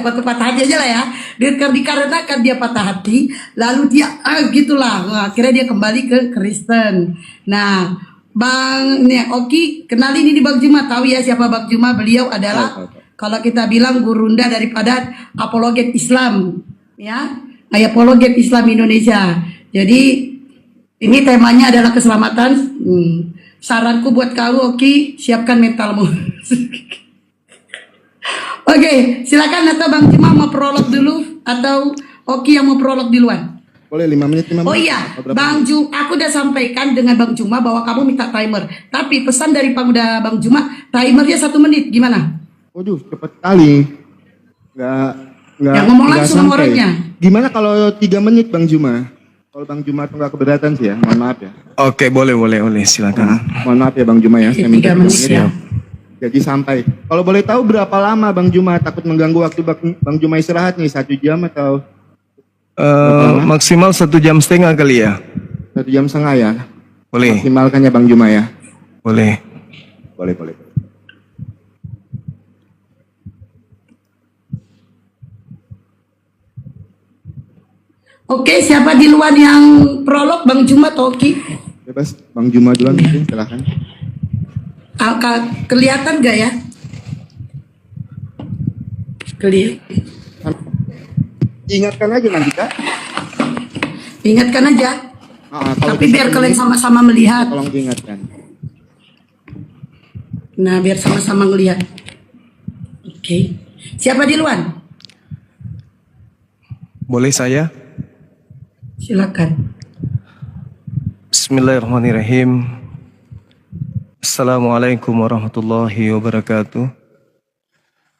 patah hati aja lah ya. Dikarenakan dia patah hati, lalu dia gitulah. Nah, akhirnya dia kembali ke Kristen. Nah, Bang Oki, kenalin ini Bang Juma. Tahu ya siapa Bang Juma? Beliau adalah kalau kita bilang gurunda daripada apologet Islam, ya, apologet Islam Indonesia. Jadi ini temanya adalah keselamatan. Saranku buat kau, Oki, siapkan mentalmu. Oke, silakan atau Bang Juma mau prolog dulu atau Oki yang mau prolog duluan? Boleh 5 menit. Oh iya, Bang Juma, aku udah sampaikan dengan Bang Juma bahwa kamu minta timer. Tapi pesan dari Bang Juma, timernya 1 menit, gimana? Waduh, cepet kali. Nggak ya, ngomong langsung sama orangnya. Gimana kalau 3 menit Bang Juma? Kalau Bang Juma tuh nggak keberatan sih ya, mohon maaf ya. Oke, boleh, silakan. Mohon maaf ya Bang Juma ya, saya minta 3 menit ya. Jadi sampai. Kalau boleh tahu berapa lama Bang Juma, takut mengganggu waktu Bang Juma istirahat nih, 1 jam atau? Maksimal 1,5 jam kali ya. 1,5 jam ya? Boleh. Maksimalkan ya Bang Juma ya? Boleh. Boleh. Oke, siapa di luar yang prolog, Bang Juma atau Oki? Bebas, Bang Juma duluan mungkin, silahkan. Kelihatan gak ya? Kelihatan. Ingatkan aja nanti Kak. Ingatkan aja. Tapi biar kalian sama-sama melihat. Tolong diingatkan. Nah, biar sama-sama melihat. Oke. Siapa di luar? Boleh saya? Silakan. Bismillahirrahmanirrahim. Assalamualaikum warahmatullahi wabarakatuh.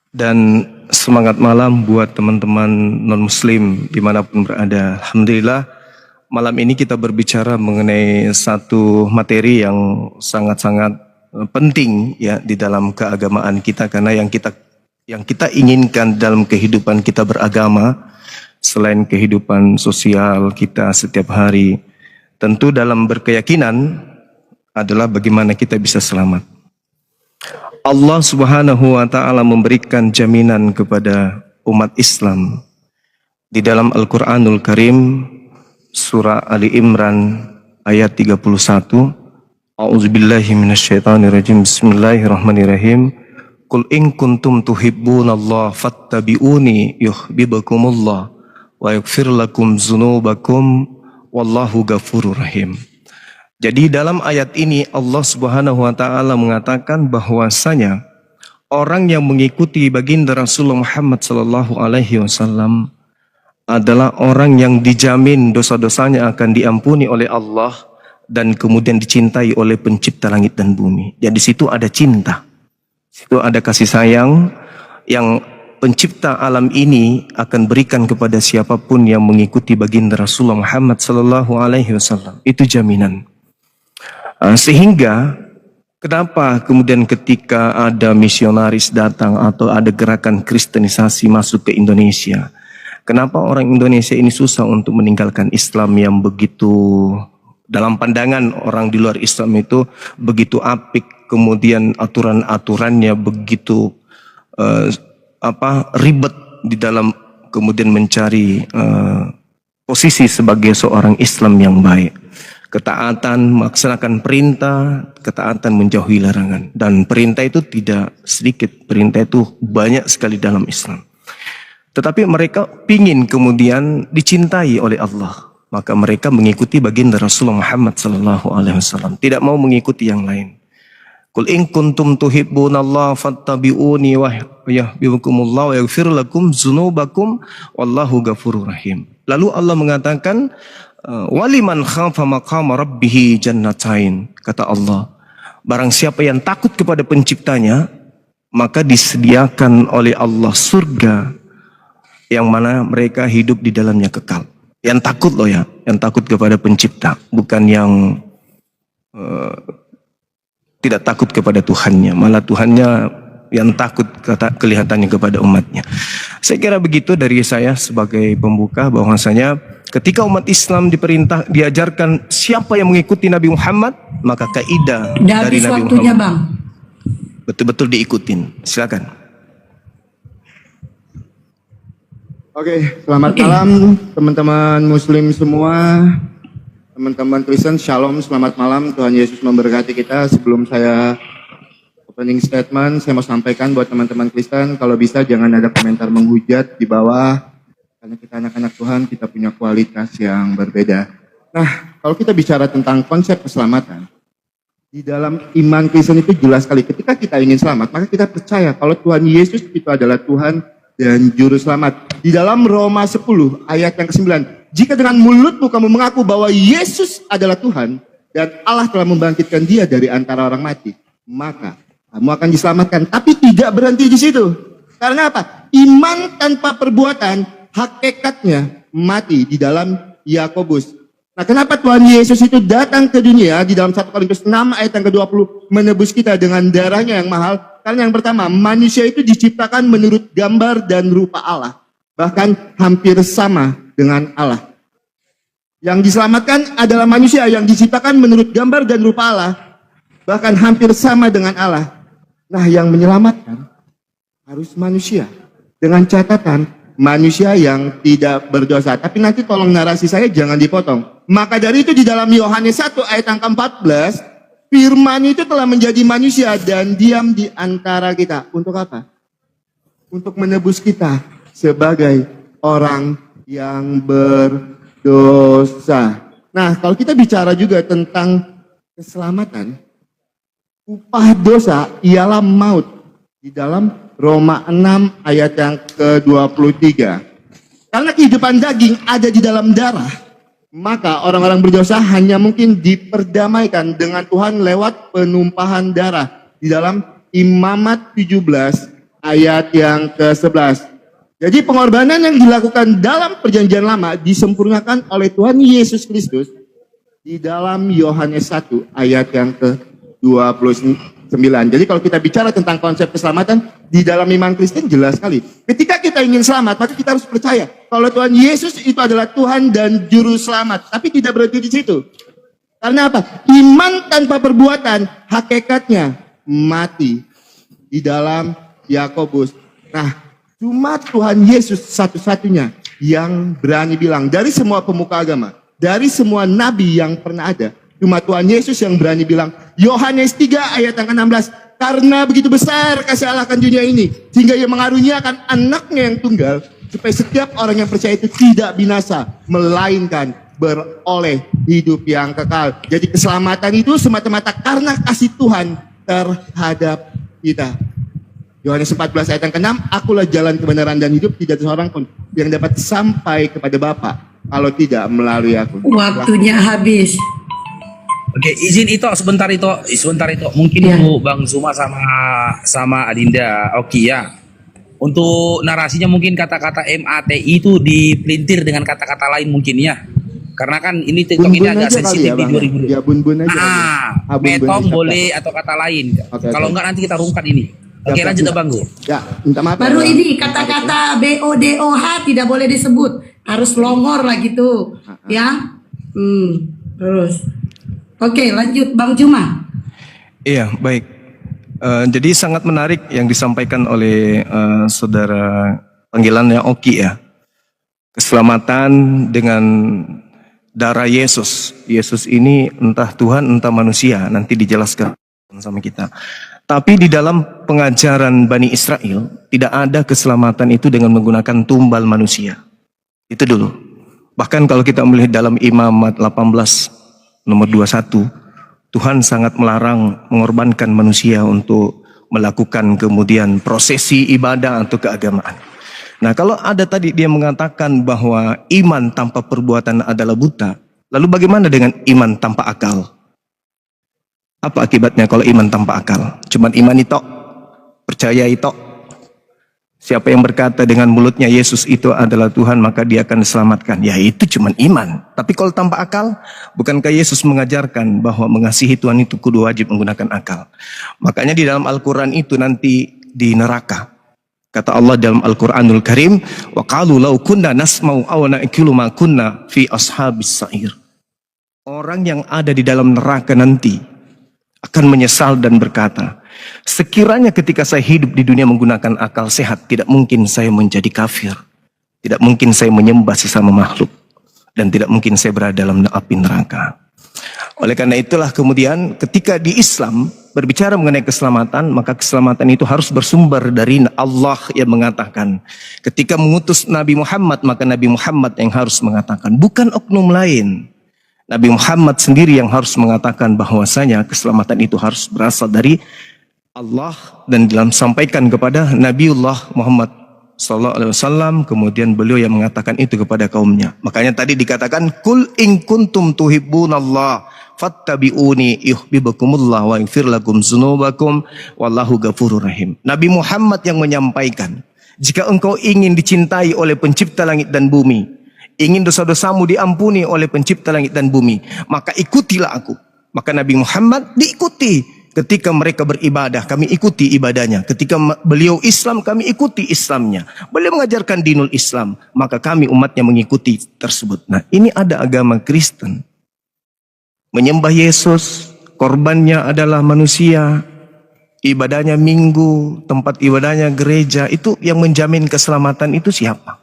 Dan semangat malam buat teman-teman non-muslim dimanapun berada. Alhamdulillah, malam ini kita berbicara mengenai satu materi yang sangat-sangat penting ya di dalam keagamaan kita, karena yang kita inginkan dalam kehidupan kita beragama, selain kehidupan sosial kita setiap hari, tentu dalam berkeyakinan adalah bagaimana kita bisa selamat. Allah Subhanahu wa Ta'ala memberikan jaminan kepada umat Islam di dalam Al-Quranul Karim, surah Ali Imran ayat 31. A'udzubillahi minasyaitonirrajim. Bismillahirrahmanirrahim. Qul in kuntum tuhibbunallaha fattabi'uni yuhibbukumullah wa yaghfir lakum dzunubakum wallahu ghafurur rahim. Jadi dalam ayat ini Allah Subhanahu wa Ta'ala mengatakan bahwasanya orang yang mengikuti baginda Rasulullah Muhammad sallallahu alaihi wasallam adalah orang yang dijamin dosa-dosanya akan diampuni oleh Allah dan kemudian dicintai oleh pencipta langit dan bumi. Jadi di situ ada cinta. Situ ada kasih sayang yang pencipta alam ini akan berikan kepada siapapun yang mengikuti baginda Rasulullah Muhammad sallallahu alaihi wasallam. Itu jaminan. Sehingga kenapa kemudian ketika ada misionaris datang atau ada gerakan kristenisasi masuk ke Indonesia, kenapa orang Indonesia ini susah untuk meninggalkan Islam yang begitu, dalam pandangan orang di luar Islam itu begitu apik, kemudian aturan-aturannya begitu ribet di dalam kemudian mencari posisi sebagai seorang Islam yang baik. Ketaatan melaksanakan perintah, ketaatan menjauhi larangan. Dan perintah itu tidak sedikit, perintah itu banyak sekali dalam Islam. Tetapi mereka pingin kemudian dicintai oleh Allah. Maka mereka mengikuti baginda Rasulullah Muhammad SAW. Tidak mau mengikuti yang lain. Qul in kuntum tuhibbunallaha fattabi'uni wa yuhibbukumullah wa yaghfir lakum dzunubakum wallahu ghafurur rahim. Lalu Allah mengatakan, waliman khafa maqama rabbih jannatain. Kata Allah, barang siapa yang takut kepada penciptanya, maka disediakan oleh Allah surga yang mana mereka hidup di dalamnya kekal. Yang takut loh ya, yang takut kepada pencipta, bukan yang tidak takut kepada Tuhannya, malah Tuhannya yang takut kelihatannya kepada umatnya. Saya kira begitu dari saya sebagai pembuka, bahwasanya ketika umat Islam diajarkan siapa yang mengikuti Nabi Muhammad, maka kaidah dari Nabi Muhammad Bang. Betul-betul diikutin. Silakan. Oke, selamat Oke. malam teman-teman muslim semua, teman-teman Kristen, shalom, selamat malam, Tuhan Yesus memberkati kita. Sebelum saya opening statement, saya mau sampaikan buat teman-teman Kristen, kalau bisa jangan ada komentar menghujat di bawah, karena kita anak-anak Tuhan, kita punya kualitas yang berbeda. Nah, kalau kita bicara tentang konsep keselamatan, di dalam iman Kristen itu jelas sekali, ketika kita ingin selamat, maka kita percaya kalau Tuhan Yesus itu adalah Tuhan dan Juru Selamat. Di dalam Roma 10 ayat yang ke-9, jika dengan mulutmu kamu mengaku bahwa Yesus adalah Tuhan dan Allah telah membangkitkan dia dari antara orang mati, maka kamu akan diselamatkan. Tapi tidak berhenti di situ. Karena apa? Iman tanpa perbuatan hakikatnya mati di dalam Yakobus. Nah, kenapa Tuhan Yesus itu datang ke dunia di dalam 1 Korintus 6 ayat yang ke-20 menebus kita dengan darahnya yang mahal? Karena yang pertama, manusia itu diciptakan menurut gambar dan rupa Allah. Bahkan hampir sama dengan Allah. Yang diselamatkan adalah manusia yang diciptakan menurut gambar dan rupa Allah. Bahkan hampir sama dengan Allah. Nah, yang menyelamatkan harus manusia. Dengan catatan, manusia yang tidak berdosa. Tapi nanti tolong narasi saya jangan dipotong. Maka dari itu di dalam Yohanes 1 ayat yang ke-14, Firman itu telah menjadi manusia dan diam di antara kita. Untuk apa? Untuk menebus kita sebagai orang yang berdosa. Nah, kalau kita bicara juga tentang keselamatan, upah dosa ialah maut. Di dalam Roma 6 ayat yang ke-23. Karena kehidupan daging ada di dalam darah, maka orang-orang berdosa hanya mungkin diperdamaikan dengan Tuhan lewat penumpahan darah. Di dalam Imamat 17 ayat yang ke-11. Jadi pengorbanan yang dilakukan dalam perjanjian lama disempurnakan oleh Tuhan Yesus Kristus di dalam Yohanes 1 ayat yang ke-29. Jadi kalau kita bicara tentang konsep keselamatan di dalam iman Kristen jelas sekali. Ketika kita ingin selamat, maka kita harus percaya kalau Tuhan Yesus itu adalah Tuhan dan Juru Selamat. Tapi tidak berhenti di situ. Karena apa? Iman tanpa perbuatan hakikatnya mati. Di dalam Yakobus. Nah, cuma Tuhan Yesus satu-satunya yang berani bilang dari semua pemuka agama, dari semua nabi yang pernah ada, cuma Tuhan Yesus yang berani bilang, Yohanes 3 ayat yang ke-16, karena begitu besar kasih Allah akan dunia ini, sehingga ia mengaruniakan anaknya yang tunggal, supaya setiap orang yang percaya itu tidak binasa, melainkan beroleh hidup yang kekal. Jadi keselamatan itu semata-mata karena kasih Tuhan terhadap kita. Yohanes 14 ayat yang ke-6, akulah jalan kebenaran dan hidup, tidak ada seorang pun yang dapat sampai kepada Bapa kalau tidak melalui aku. Waktunya habis. Oke, izin itu sebentar itu. Mungkin Ya. Bu Bang Zuma sama Adinda. Oke ya. Untuk narasinya mungkin kata-kata MATI itu dipelintir dengan kata-kata lain mungkin ya. Karena kan ini TikTok ini Bun-bun agak aja kali sensitif ya, di Bang. 2020. Ya, bun-bun aja. Bun-bun Metong aja. boleh atau kata lain. Oke, Kalau oke. enggak nanti kita rungkat ini. Oke, lanjut Bang Gu. Ya, minta maaf. Baru ya, ini Bang. kata-kata BODOH tidak boleh disebut. Harus longor lah gitu. Ya. Terus. Oke, lanjut Bang Juma. Iya, baik. Jadi sangat menarik yang disampaikan oleh saudara panggilannya Oki ya. Keselamatan dengan darah Yesus. Yesus ini entah Tuhan entah manusia, nanti dijelaskan sama kita. Tapi di dalam pengajaran Bani Israel tidak ada keselamatan itu dengan menggunakan tumbal manusia. Itu dulu. Bahkan kalau kita melihat dalam Imamat 18 nomor 21, Tuhan sangat melarang mengorbankan manusia untuk melakukan kemudian prosesi ibadah atau keagamaan. Nah, kalau ada tadi dia mengatakan bahwa iman tanpa perbuatan adalah buta, lalu bagaimana dengan iman tanpa akal? Apa akibatnya kalau iman tanpa akal? Cuman iman itu, percaya itu. Siapa yang berkata dengan mulutnya Yesus itu adalah Tuhan, maka dia akan diselamatkan. Ya itu cuman iman. Tapi kalau tanpa akal, bukankah Yesus mengajarkan bahwa mengasihi Tuhan itu kudu wajib menggunakan akal? Makanya di dalam Al-Quran itu nanti di neraka. Kata Allah dalam Al-Quranul Karim, wa qalu law kunna nasma'u aw na'qilu ma kunna fi ashabis sa'ir. Orang yang ada di dalam neraka nanti akan menyesal dan berkata, sekiranya ketika saya hidup di dunia menggunakan akal sehat, tidak mungkin saya menjadi kafir. Tidak mungkin saya menyembah sesama makhluk. Dan tidak mungkin saya berada dalam api neraka. Oleh karena itulah kemudian ketika di Islam berbicara mengenai keselamatan, maka keselamatan itu harus bersumber dari Allah yang mengatakan. Ketika mengutus Nabi Muhammad, maka Nabi Muhammad yang harus mengatakan, bukan oknum lain. Nabi Muhammad sendiri yang harus mengatakan bahwasanya keselamatan itu harus berasal dari Allah dan disampaikan kepada Nabiullah Muhammad sallallahu alaihi wasallam, kemudian beliau yang mengatakan itu kepada kaumnya. Makanya tadi dikatakan kul in kuntum tuhibbunallah fattabi'uni yuhibbukumullah wa yaghfir lakum dzunubakum wallahu ghafurur rahim. Nabi Muhammad yang menyampaikan, jika engkau ingin dicintai oleh pencipta langit dan bumi, ingin dosa-dosamu diampuni oleh pencipta langit dan bumi, maka ikutilah aku. Maka Nabi Muhammad diikuti. Ketika mereka beribadah, kami ikuti ibadahnya. Ketika beliau Islam, kami ikuti Islamnya. Beliau mengajarkan dinul Islam, maka kami umatnya mengikuti tersebut. Nah, ini ada agama Kristen. Menyembah Yesus, korbannya adalah manusia, ibadahnya minggu, tempat ibadahnya gereja. Itu yang menjamin keselamatan itu siapa?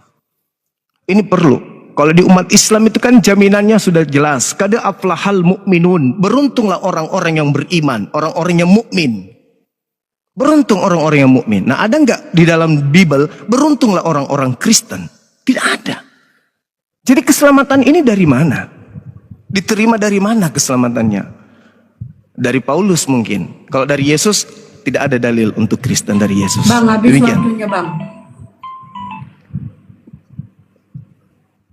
Ini perlu. Kalau di umat Islam itu kan jaminannya sudah jelas. Kada aflahal mu'minun. Beruntunglah orang-orang yang beriman. Orang-orang yang mukmin. Beruntung orang-orang yang mukmin. Nah, ada nggak di dalam Bible beruntunglah orang-orang Kristen? Tidak ada. Jadi keselamatan ini dari mana? Diterima dari mana keselamatannya? Dari Paulus mungkin. Kalau dari Yesus tidak ada dalil untuk Kristen dari Yesus. Bang, habis Demikian. waktunya Bang.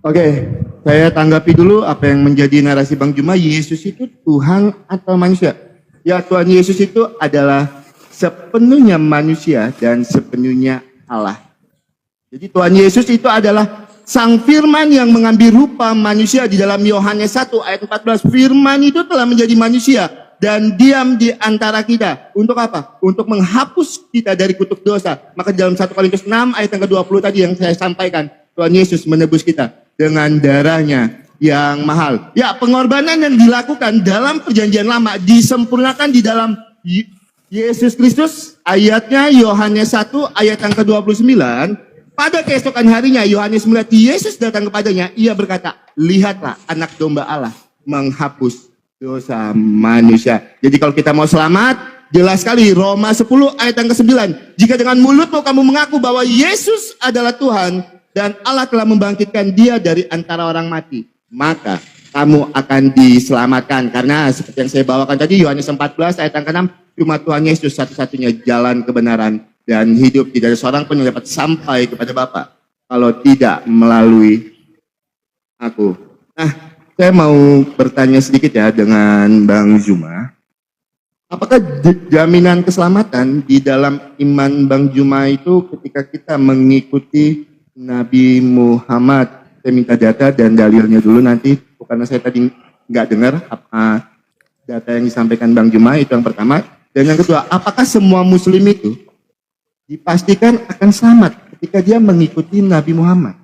Oke, saya tanggapi dulu apa yang menjadi narasi Bang Juma. Yesus itu Tuhan atau manusia? Ya, Tuhan Yesus itu adalah sepenuhnya manusia dan sepenuhnya Allah. Jadi Tuhan Yesus itu adalah Sang Firman yang mengambil rupa manusia. Di dalam Yohanes 1 ayat 14, Firman itu telah menjadi manusia dan diam di antara kita. Untuk apa? Untuk menghapus kita dari kutuk dosa. Maka di dalam 1 Korintus 6 ayat yang ke-20 tadi yang saya sampaikan, Tuhan Yesus menebus kita dengan darahnya yang mahal. Ya, pengorbanan yang dilakukan dalam perjanjian lama disempurnakan di dalam Yesus Kristus. Ayatnya Yohanes 1 ayat yang ke-29. Pada keesokan harinya Yohanes melihat Yesus datang kepadanya. Ia berkata, lihatlah anak domba Allah menghapus dosa manusia. Jadi kalau kita mau selamat, jelas sekali Roma 10 ayat yang ke-9. Jika dengan mulutmu kamu mengaku bahwa Yesus adalah Tuhan dan Allah telah membangkitkan dia dari antara orang mati, maka kamu akan diselamatkan. Karena seperti yang saya bawakan tadi, Yohanes 14 ayat yang ke-6, cuma Tuhan Yesus satu-satunya jalan kebenaran dan hidup. Tidak ada seorang pun yang dapat sampai kepada Bapa kalau tidak melalui aku. Nah, saya mau bertanya sedikit ya dengan Bang Juma. Apakah jaminan keselamatan di dalam iman Bang Juma itu ketika kita mengikuti Nabi Muhammad? Saya minta data dan dalilnya dulu nanti, karena saya tadi nggak dengar apa data yang disampaikan Bang Juma. Itu yang pertama. Dan yang kedua, apakah semua muslim itu dipastikan akan selamat ketika dia mengikuti Nabi Muhammad?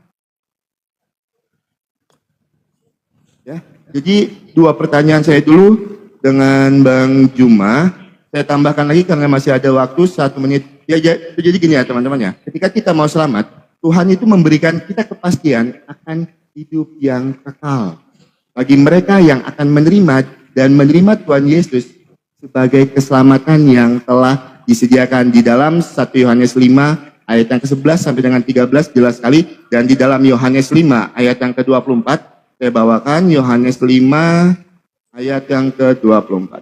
Ya, jadi dua pertanyaan saya dulu dengan Bang Juma. Saya tambahkan lagi karena masih ada waktu 1 menit. Ya, jadi gini ya teman-teman ya, ketika kita mau selamat, Tuhan itu memberikan kita kepastian akan hidup yang kekal. Bagi mereka yang akan menerima dan menerima Tuhan Yesus sebagai keselamatan yang telah disediakan di dalam 1 Yohanes 5 ayat yang ke-11 sampai dengan 13 jelas sekali. Dan di dalam Yohanes 5 ayat yang ke-24, saya bawakan Yohanes 5 ayat yang ke-24.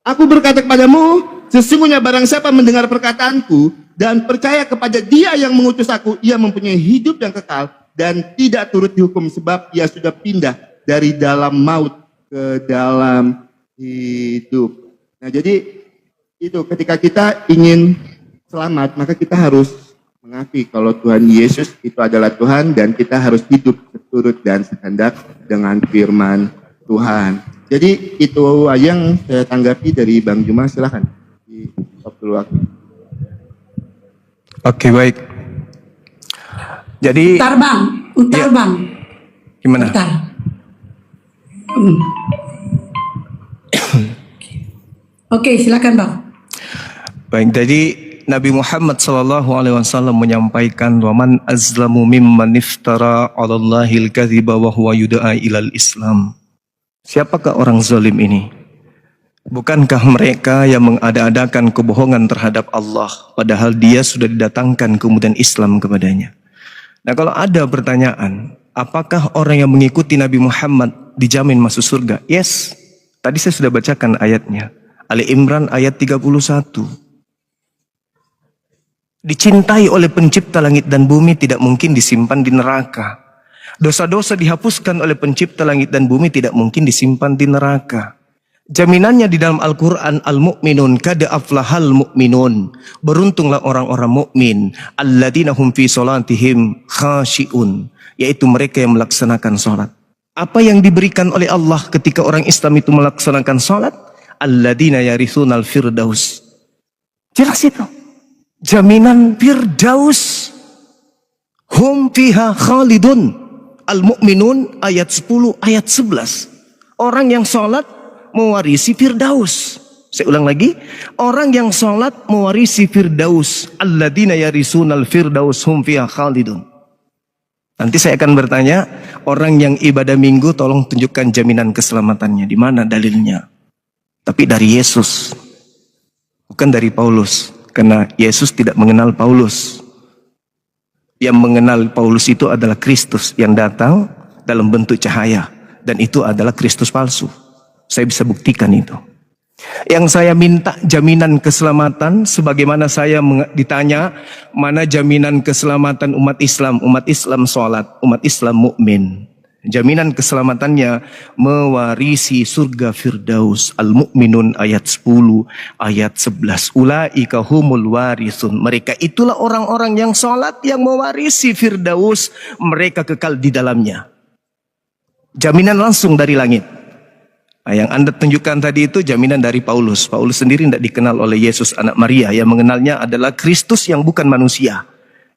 Aku berkata kepadamu, sesungguhnya barang siapa mendengar perkataanku dan percaya kepada dia yang mengutus aku, ia mempunyai hidup yang kekal dan tidak turut dihukum, sebab ia sudah pindah dari dalam maut ke dalam hidup. Nah, jadi itu ketika kita ingin selamat, maka kita harus mengakui kalau Tuhan Yesus itu adalah Tuhan dan kita harus hidup seturut dan sekehendak dengan firman Tuhan. Jadi itu yang saya tanggapi dari Bang Juma. Silakan di stop dulu waktu. Oke, baik. Jadi Utar Bang, utar Ya. Bang. gimana? Utar. Oke, silakan Bang. Baik, jadi Nabi Muhammad SAW menyampaikan, "Waman azlamu mimman iftara 'alallahil kadhiba wa huwa yud'a ilal Islam." Siapakah orang zalim ini? Bukankah mereka yang mengada-adakan kebohongan terhadap Allah, padahal dia sudah didatangkan kemudian Islam kepadanya? Nah, kalau ada pertanyaan, apakah orang yang mengikuti Nabi Muhammad dijamin masuk surga? Yes. Tadi saya sudah bacakan ayatnya. Ali Imran ayat 31. Dicintai oleh pencipta langit dan bumi, tidak mungkin disimpan di neraka. Dosa-dosa dihapuskan oleh pencipta langit dan bumi, tidak mungkin disimpan di neraka. Jaminannya di dalam Al-Quran, al-mu'minun kada aflahal mu'minun. Beruntunglah orang-orang mukmin, alladzina hum fi salatihim khashi'un, yaitu mereka yang melaksanakan salat. Apa yang diberikan oleh Allah ketika orang Islam itu melaksanakan salat? Alladzina yarithunal firdaus. Jelas itu. Jaminan firdaus. Hum fiha khalidun. Al-Mu'minun ayat 10 ayat 11. Orang yang salat mewarisi firdaus. Saya ulang lagi, orang yang salat mewarisi firdaus. Alladzina yarisunal firdaus hum fiha khalidun. Nanti saya akan bertanya, orang yang ibadah minggu tolong tunjukkan jaminan keselamatannya. Di mana dalilnya? Tapi dari Yesus, bukan dari Paulus. Karena Yesus tidak mengenal Paulus. Yang mengenal Paulus itu adalah Kristus yang datang dalam bentuk cahaya. Dan itu adalah Kristus palsu. Saya bisa buktikan itu. Yang saya minta jaminan keselamatan, sebagaimana saya ditanya, mana jaminan keselamatan umat Islam? Umat Islam sholat, umat Islam mukmin. Jaminan keselamatannya mewarisi surga Firdaus. Al-Mu'minun ayat 10, ayat 11. Ulaika humul warisun. Mereka itulah orang-orang yang sholat, yang mewarisi Firdaus. Mereka kekal di dalamnya. Jaminan langsung dari langit. Nah, yang Anda tunjukkan tadi itu jaminan dari Paulus. Paulus sendiri tidak dikenal oleh Yesus anak Maria. Yang mengenalnya adalah Kristus yang bukan manusia,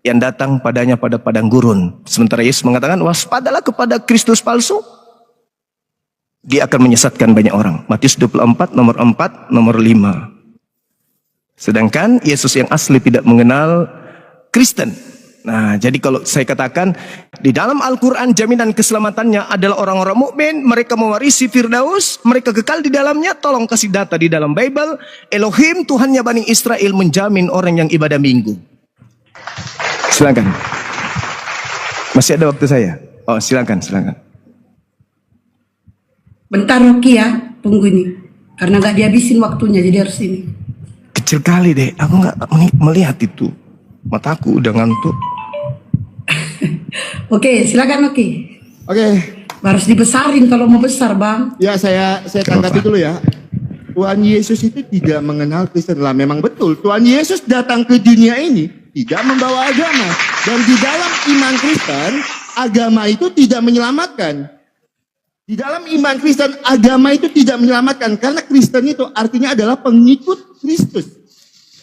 yang datang padanya pada padang gurun. Sementara Yesus mengatakan, waspadalah kepada Kristus palsu. Dia akan menyesatkan banyak orang. Matius 24, nomor 4, nomor 5. Sedangkan Yesus yang asli tidak mengenal Kristen. Nah, jadi kalau saya katakan di dalam Al-Quran jaminan keselamatannya adalah orang-orang mukmin, mereka mewarisi Firdaus, mereka kekal di dalamnya. Tolong kasih data di dalam Bible. Elohim, Tuhannya Bani Israel, menjamin orang yang ibadah minggu. Silakan. Masih ada waktu saya? Oh, silakan. Bentar Rocky ya, tunggu ini. Karena nggak dihabisin waktunya, jadi harus ini. Kecil kali deh, aku nggak melihat itu. Mataku udah ngantuk. Oke, silakan Rocky. Oke. Harus dibesarin kalau mau besar, Bang. Ya, saya tanggapi dulu ya. Tuhan Yesus itu tidak mengenal Kristen. Lah, memang betul. Tuhan Yesus datang ke dunia ini tidak membawa agama. Dan di dalam iman Kristen, agama itu tidak menyelamatkan. Di dalam iman Kristen, agama itu tidak menyelamatkan. Karena Kristen itu artinya adalah pengikut Kristus.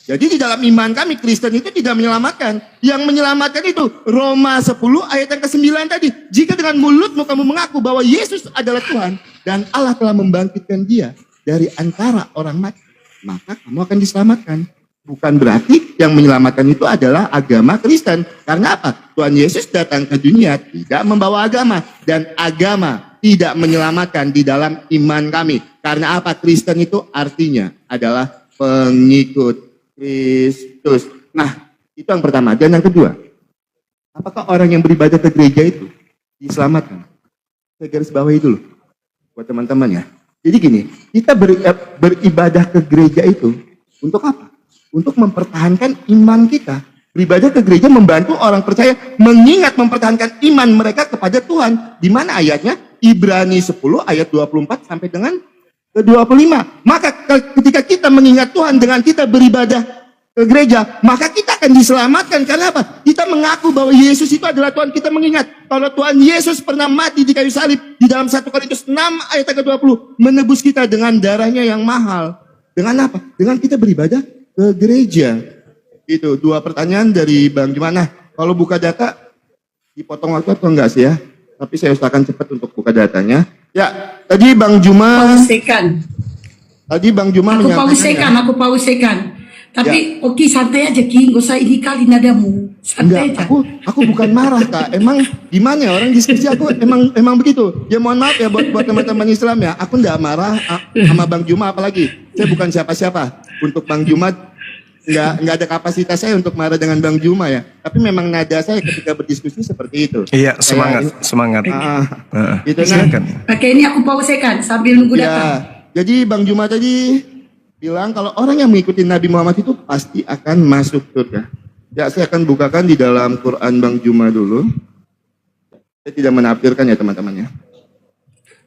Jadi di dalam iman kami, Kristen itu tidak menyelamatkan. Yang menyelamatkan itu Roma 10 ayat yang ke-9 tadi. Jika dengan mulutmu kamu mengaku bahwa Yesus adalah Tuhan dan Allah telah membangkitkan dia dari antara orang mati, maka kamu akan diselamatkan. Bukan berarti yang menyelamatkan itu adalah agama Kristen. Karena apa? Tuhan Yesus datang ke dunia tidak membawa agama. Dan agama tidak menyelamatkan di dalam iman kami. Karena apa? Kristen itu artinya adalah pengikut Kristus. Nah, itu yang pertama. Dan yang kedua, apakah orang yang beribadah ke gereja itu diselamatkan? Saya garis bawahi dulu buat teman-teman ya. Jadi gini, kita beribadah ke gereja itu untuk apa? Untuk mempertahankan iman kita. Beribadah ke gereja membantu orang percaya mengingat mempertahankan iman mereka kepada Tuhan. Di mana ayatnya? Ibrani 10 ayat 24 sampai dengan ke-25. Maka ketika kita mengingat Tuhan dengan kita beribadah ke gereja, maka kita akan diselamatkan. Karena apa? Kita mengaku bahwa Yesus itu adalah Tuhan. Kita mengingat kalau Tuhan Yesus pernah mati di kayu salib di dalam 1 Korintus 6 ayat ke-20, menebus kita dengan darahnya yang mahal. Dengan apa? Dengan kita beribadah ke gereja. Itu dua pertanyaan dari Bang Gimana. Kalau buka data dipotong waktu atau enggak sih ya? Tapi saya usahakan cepat untuk buka datanya. Ya, tadi Bang Juma. Pausekan. Tadi Bang Juma menyampaikan. Aku pausekan. Tapi oke santai aja Ki, gak usah ini kali nadamu. Santai Enggak, aja. aku bukan marah Kak. Emang gimana ya orang diskusi aku emang begitu. Ya mohon maaf ya buat teman-teman Islam ya. Aku enggak marah sama Bang Juma apalagi. Saya bukan siapa-siapa. Untuk Bang Juma enggak ada kapasitas saya untuk marah dengan Bang Juma ya. Tapi memang nada saya ketika berdiskusi seperti itu. Iya, semangat. Gitu Silakan. Oke, ini aku pausekan sambil nunggu datang. Ya, jadi Bang Juma tadi bilang kalau orang yang mengikuti Nabi Muhammad itu pasti akan masuk surga. Ya, saya akan bukakan di dalam Quran Bang Juma dulu. Saya tidak menafsirkan ya teman-teman ya.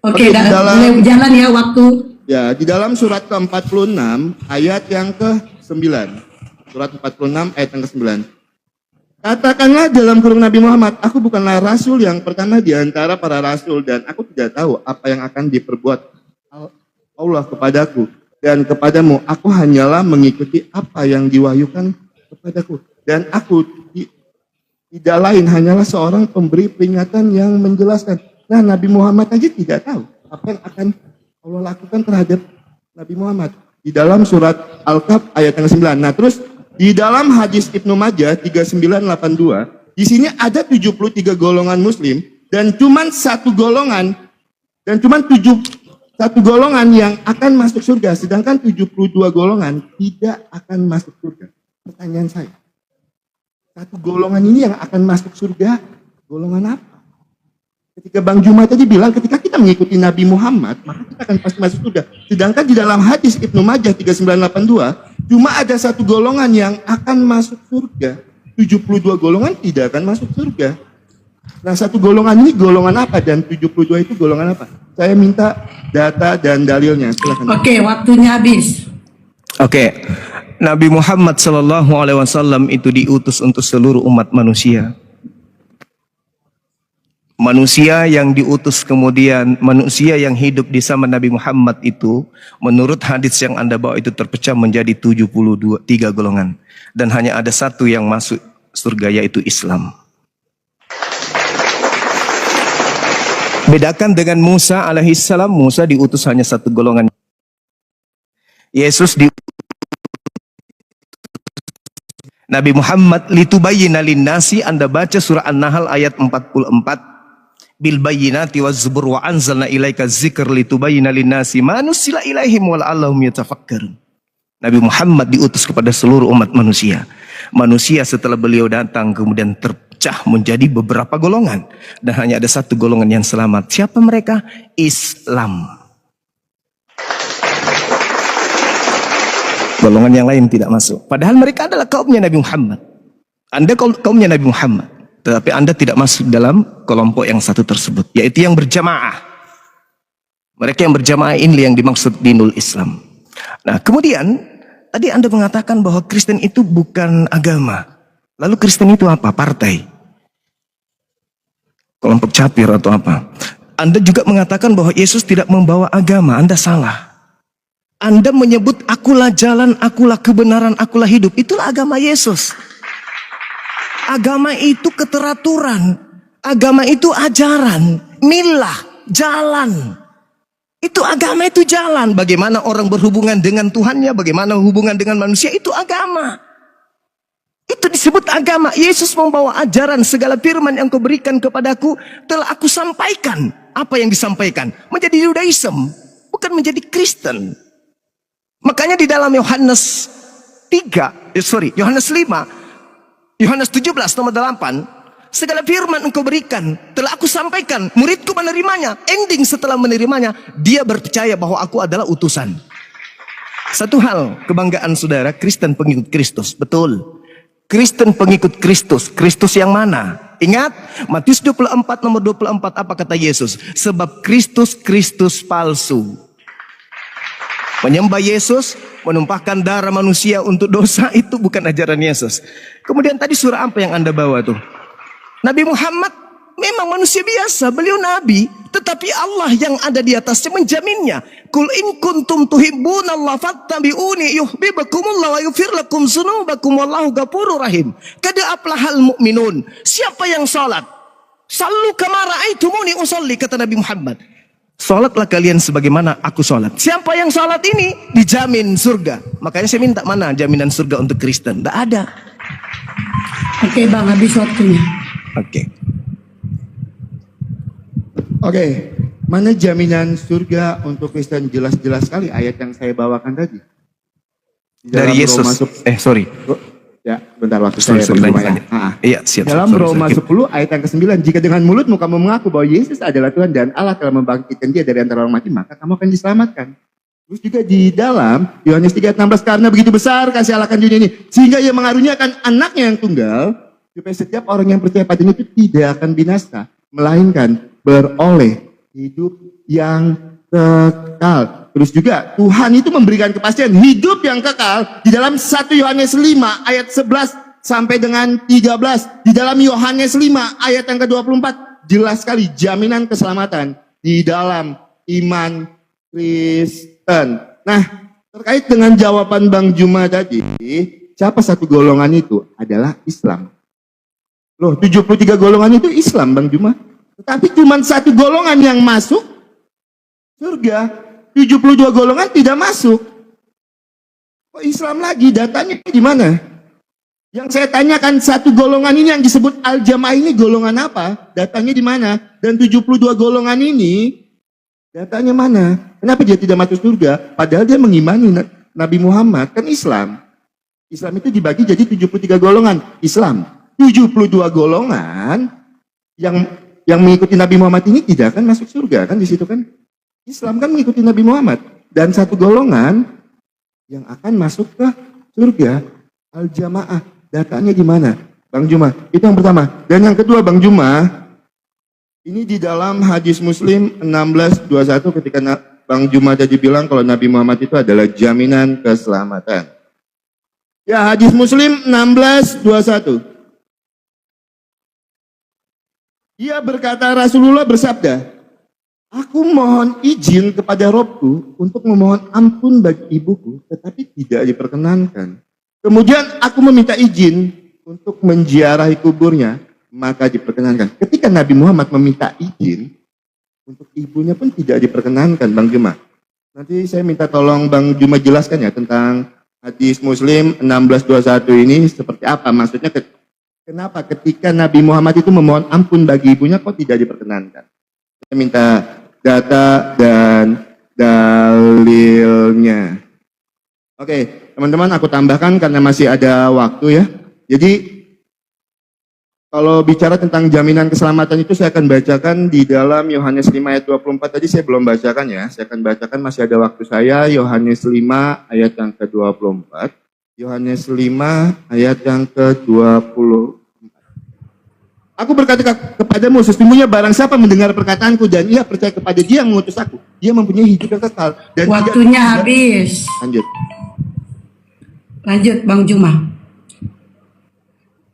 Oke, mulai jalan ya waktu. Ya, di dalam surat ke-46 ayat yang ke-9. Surat 46 ayat yang ke-9. Katakanlah dalam kurung Nabi Muhammad, aku bukanlah rasul yang pertama di antara para rasul dan aku tidak tahu apa yang akan diperbuat Allah kepadaku dan kepadamu. Aku hanyalah mengikuti apa yang diwahyukan kepadaku. Dan aku tidak lain hanyalah seorang pemberi peringatan yang menjelaskan. Nah, Nabi Muhammad aja tidak tahu apa yang akan Allah lakukan terhadap Nabi Muhammad. Di dalam surat Al-Kahf ayat yang 9. Nah, terus di dalam hadis Ibnu Majah 3982, di sini ada 73 golongan muslim dan cuman satu golongan yang akan masuk surga, sedangkan 72 golongan tidak akan masuk surga. Pertanyaan saya, satu golongan ini yang akan masuk surga, golongan apa? Ketika Bang Juma tadi bilang, ketika kita mengikuti Nabi Muhammad, maka kita akan pasti masuk surga. Sedangkan di dalam hadis Ibnu Majah 3982, cuma ada satu golongan yang akan masuk surga. 72 golongan tidak akan masuk surga. Nah, satu golongan ini golongan apa dan 72 itu golongan apa? Saya minta data dan dalilnya. Silakan. Oke, waktunya habis. Oke. Nabi Muhammad SAW itu diutus untuk seluruh umat manusia. Manusia yang diutus kemudian, manusia yang hidup di zaman Nabi Muhammad itu, menurut hadis yang Anda bawa itu terpecah menjadi 73 golongan. Dan hanya ada satu yang masuk surga, yaitu Islam. Bedakan dengan Musa alaihissalam, Musa diutus hanya satu golongan. Yesus diutus. Nabi Muhammad litubayyina linnasi, Anda baca surah An-Nahl ayat 44. Bil bayyinati waz zubur wa anzalna ilaika dzikr litubayyina linnasi ma nusila ilaihim wa la'allahum yatafakkarun. Nabi Muhammad diutus kepada seluruh umat manusia. Manusia setelah beliau datang kemudian terpecah menjadi beberapa golongan dan hanya ada satu golongan yang selamat. Siapa mereka? Islam. Golongan yang lain tidak masuk. Padahal mereka adalah kaumnya Nabi Muhammad. Anda kaumnya Nabi Muhammad. Tetapi Anda tidak masuk dalam kelompok yang satu tersebut. Yaitu yang berjamaah. Mereka yang berjamaah ini yang dimaksud dinul Islam. Nah, kemudian tadi Anda mengatakan bahwa Kristen itu bukan agama. Lalu Kristen itu apa? Partai. Kelompok capir atau apa? Anda juga mengatakan bahwa Yesus tidak membawa agama. Anda salah. Anda menyebut akulah jalan, akulah kebenaran, akulah hidup. Itulah agama Yesus. Agama itu keteraturan. Agama itu ajaran. Milah, jalan. Itu agama, itu jalan. Bagaimana orang berhubungan dengan Tuhannya, bagaimana hubungan dengan manusia, itu agama. Itu disebut agama. Yesus membawa ajaran, segala firman yang kau berikan kepadaku telah aku sampaikan. Apa yang disampaikan? Menjadi Yudaism, bukan menjadi Kristen. Makanya di dalam Yohanes 5, Yohanes 17 nomor 8, segala firman engkau berikan telah aku sampaikan, muridku menerimanya. Ending setelah menerimanya, dia percaya bahwa aku adalah utusan. Satu hal kebanggaan saudara, Kristen pengikut Kristus. Betul, Kristen pengikut Kristus. Kristus yang mana? Ingat Matius 24 nomor 24, apa kata Yesus? Sebab Kristus palsu. Menyembah Yesus, menumpahkan darah manusia untuk dosa, itu bukan ajaran Yesus. Kemudian tadi surah apa yang Anda bawa tuh? Nabi Muhammad memang manusia biasa, beliau nabi, tetapi Allah yang ada di atasnya menjaminnya. Qul in kuntum tuhibbunallaha fattabi'uni yuhibbukumullah wa yaghfir lakum dzunubakum wallahu ghafurur rahim. Qad aflahal mu'minun. Siapa yang salat? Sallu kama ra'aitumuni usolli, kata Nabi Muhammad. Sholatlah kalian sebagaimana aku sholat. Siapa yang sholat ini dijamin surga. Makanya saya minta, mana jaminan surga untuk Kristen? Tidak ada. Oke bang, habis waktunya. Oke. Oke, mana jaminan surga untuk Kristen? Jelas-jelas sekali ayat yang saya bawakan tadi. Di dalam Dari Yesus. Roma sorry. Ya, bentar waktu Sorry, saya tanya berjumpa ya. saja. Iya, siap. Dalam sorry, Roma sorry. 10 ayat yang ke-9, jika dengan mulutmu kamu mengaku bahwa Yesus adalah Tuhan dan Allah telah membangkitkan dia dari antara orang mati, maka kamu akan diselamatkan. Terus juga di dalam Yohanes 3:16, karena begitu besar kasih Allah akan dunia ini, sehingga ia mengaruniakan anaknya yang tunggal, supaya setiap orang yang percaya padanya itu tidak akan binasa, melainkan beroleh hidup yang kekal. Terus juga Tuhan itu memberikan kepastian hidup yang kekal di dalam 1 Yohanes 5 ayat 11 sampai dengan 13. Di dalam Yohanes 5 ayat yang ke-24 jelas sekali jaminan keselamatan di dalam iman Kristen. Nah, terkait dengan jawaban Bang Juma tadi, siapa satu golongan itu adalah Islam. Loh, 73 golongan itu Islam Bang Juma. Tetapi cuma satu golongan yang masuk surga. 72 golongan tidak masuk. Kok Islam lagi? Datanya di mana? Yang saya tanyakan, satu golongan ini yang disebut Al-Jamaah ini golongan apa? Datanya di mana? Dan 72 golongan ini datanya mana? Kenapa dia tidak masuk surga? Padahal dia mengimani Nabi Muhammad, kan Islam. Islam itu dibagi jadi 73 golongan. Islam 72 golongan yang mengikuti Nabi Muhammad ini tidak akan masuk surga, kan di situ kan? Islam kan mengikuti Nabi Muhammad, dan satu golongan yang akan masuk ke surga, Al-Jamaah. Datanya di mana? Bang Juma, itu yang pertama. Dan yang kedua Bang Juma, ini di dalam hadis Muslim 16:21 ketika Bang Juma tadi bilang kalau Nabi Muhammad itu adalah jaminan keselamatan. Ya, hadis Muslim 16:21. Ia berkata, Rasulullah bersabda, aku mohon izin kepada Robku untuk memohon ampun bagi ibuku, tetapi tidak diperkenankan. Kemudian aku meminta izin untuk menziarahi kuburnya, maka diperkenankan. Ketika Nabi Muhammad meminta izin, untuk ibunya pun tidak diperkenankan, Bang Juma. Nanti saya minta tolong Bang Juma jelaskan ya tentang hadis Muslim 16:21 ini seperti apa. Maksudnya kenapa ketika Nabi Muhammad itu memohon ampun bagi ibunya kok tidak diperkenankan? Saya minta data dan dalilnya. Oke, teman-teman aku tambahkan karena masih ada waktu ya. Jadi kalau bicara tentang jaminan keselamatan itu saya akan bacakan di dalam Yohanes 5 ayat 24 tadi saya belum bacakan ya. Saya akan bacakan, masih ada waktu saya, Yohanes 5 ayat yang ke-24. Yohanes 5 ayat yang ke-24. Aku berkata kepadamu, sesungguhnya barang siapa mendengar perkataanku dan ia percaya kepada dia yang mengutus aku, dia mempunyai hidup yang kekal. Dan Waktunya habis. Lanjut Bang Juma.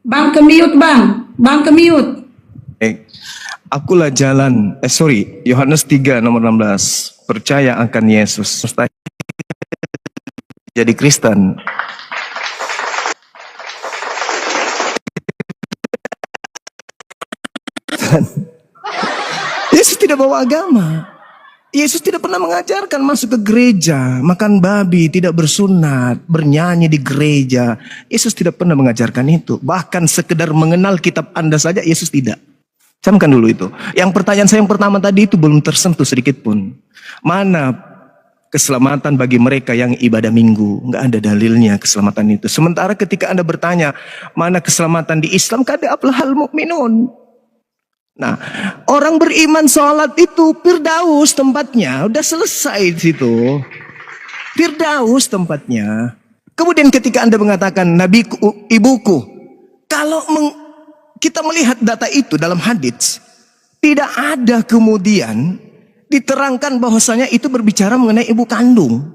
Bang ke-mute Bang. Bang ke-mute. Akulah jalan. Yohanes 3 nomor 16. Percaya akan Yesus. Mustahil jadi Kristen. Yesus tidak bawa agama. Yesus tidak pernah mengajarkan masuk ke gereja, makan babi, tidak bersunat, bernyanyi di gereja. Yesus tidak pernah mengajarkan itu. Bahkan sekedar mengenal kitab Anda saja Yesus tidak. Camkan dulu itu. Yang pertanyaan saya yang pertama tadi itu belum tersentuh sedikit pun. Mana keselamatan bagi mereka yang ibadah minggu? Nggak ada dalilnya keselamatan itu. Sementara ketika Anda bertanya, mana keselamatan di Islam? Kada aflahal mu'minun. Nah, orang beriman sholat itu Firdaus tempatnya, udah selesai di situ. Firdaus tempatnya. Kemudian ketika Anda mengatakan nabiku, ibuku, kalau kita melihat data itu dalam hadits, tidak ada kemudian diterangkan bahwasanya itu berbicara mengenai ibu kandung.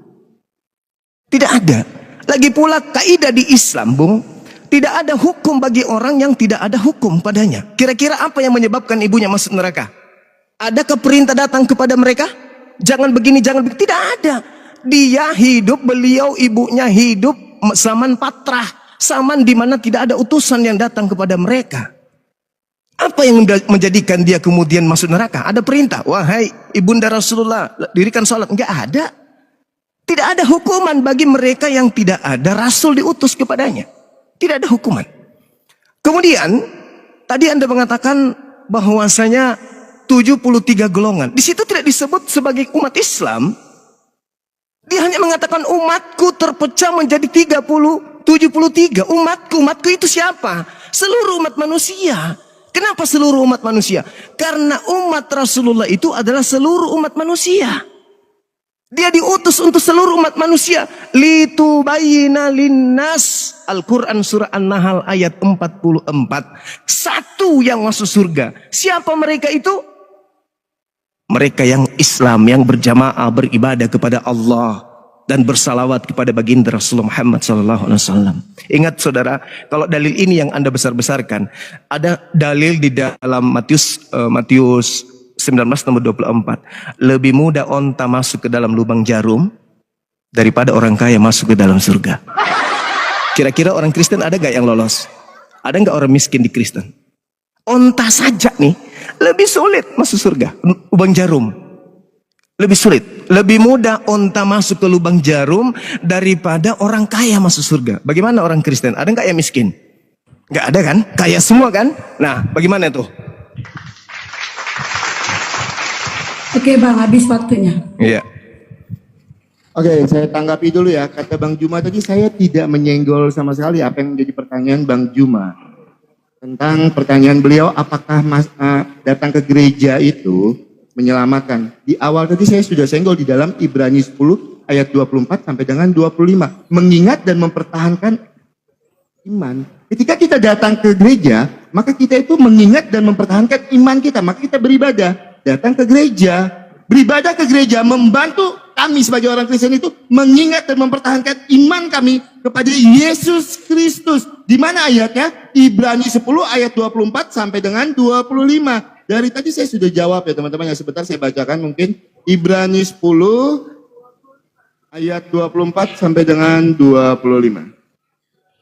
Tidak ada. Lagi pula kaidah di Islam, Bung, tidak ada hukum bagi orang yang tidak ada hukum padanya. Kira-kira apa yang menyebabkan ibunya masuk neraka? Adakah perintah datang kepada mereka? Jangan begini, jangan begini. Tidak ada. Dia hidup, beliau ibunya hidup zaman patrah. Zaman di mana tidak ada utusan yang datang kepada mereka. Apa yang menjadikan dia kemudian masuk neraka? Ada perintah, wahai ibunda Rasulullah, dirikan sholat. Enggak ada. Tidak ada hukuman bagi mereka yang tidak ada Rasul diutus kepadanya. Tidak ada hukuman. Kemudian, tadi Anda mengatakan bahwasanya 73 golongan. Di situ tidak disebut sebagai umat Islam. Dia hanya mengatakan umatku terpecah menjadi 73. Umatku itu siapa? Seluruh umat manusia. Kenapa seluruh umat manusia? Karena umat Rasulullah itu adalah seluruh umat manusia. Dia diutus untuk seluruh umat manusia. Litubayyina linnas. Al-Quran surah An-Nahl ayat 44. Satu yang masuk surga. Siapa mereka itu? Mereka yang Islam, yang berjamaah beribadah kepada Allah dan bersalawat kepada baginda Rasulullah Muhammad SAW. Ingat saudara, kalau dalil ini yang Anda besar-besarkan, ada dalil di dalam Matius 19 nomor 24. Lebih mudah onta masuk ke dalam lubang jarum daripada orang kaya masuk ke dalam surga. Kira-kira orang Kristen ada gak yang lolos? Ada gak orang miskin di Kristen? Onta saja nih lebih sulit masuk surga. Lubang jarum lebih sulit. Lebih mudah onta masuk ke lubang jarum daripada orang kaya masuk surga. Bagaimana orang Kristen? Ada nggak yang miskin? Nggak ada kan? Kaya semua kan? Nah, bagaimana tuh? Oke Bang, habis waktunya. Iya. Oke, saya tanggapi dulu ya. Kata Bang Juma tadi, saya tidak menyenggol sama sekali apa yang menjadi pertanyaan Bang Juma. Tentang pertanyaan beliau, apakah datang ke gereja itu menyelamatkan. Di awal tadi saya sudah senggol di dalam Ibrani 10 ayat 24 sampai dengan 25. Mengingat dan mempertahankan iman. Ketika kita datang ke gereja, maka kita itu mengingat dan mempertahankan iman kita. Maka kita beribadah. Datang ke gereja. Beribadah ke gereja membantu kami sebagai orang Kristen itu mengingat dan mempertahankan iman kami kepada Yesus Kristus. Di mana ayatnya? Ibrani 10 ayat 24 sampai dengan 25. Dari tadi saya sudah jawab ya teman-teman, ya sebentar saya bacakan mungkin. Ibrani 10 ayat 24 sampai dengan 25.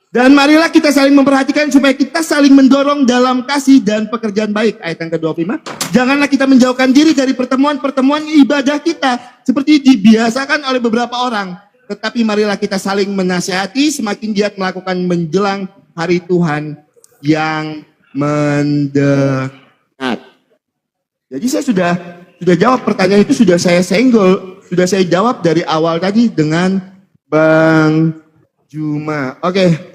Dan marilah kita saling memperhatikan supaya kita saling mendorong dalam kasih dan pekerjaan baik. Ayat yang ke-25. Janganlah kita menjauhkan diri dari pertemuan-pertemuan ibadah kita seperti dibiasakan oleh beberapa orang. Tetapi marilah kita saling menasihati semakin giat melakukan menjelang hari Tuhan yang mendekat. Jadi saya sudah jawab pertanyaan itu, sudah saya senggol, sudah saya jawab dari awal tadi dengan Bang Juma. Oke.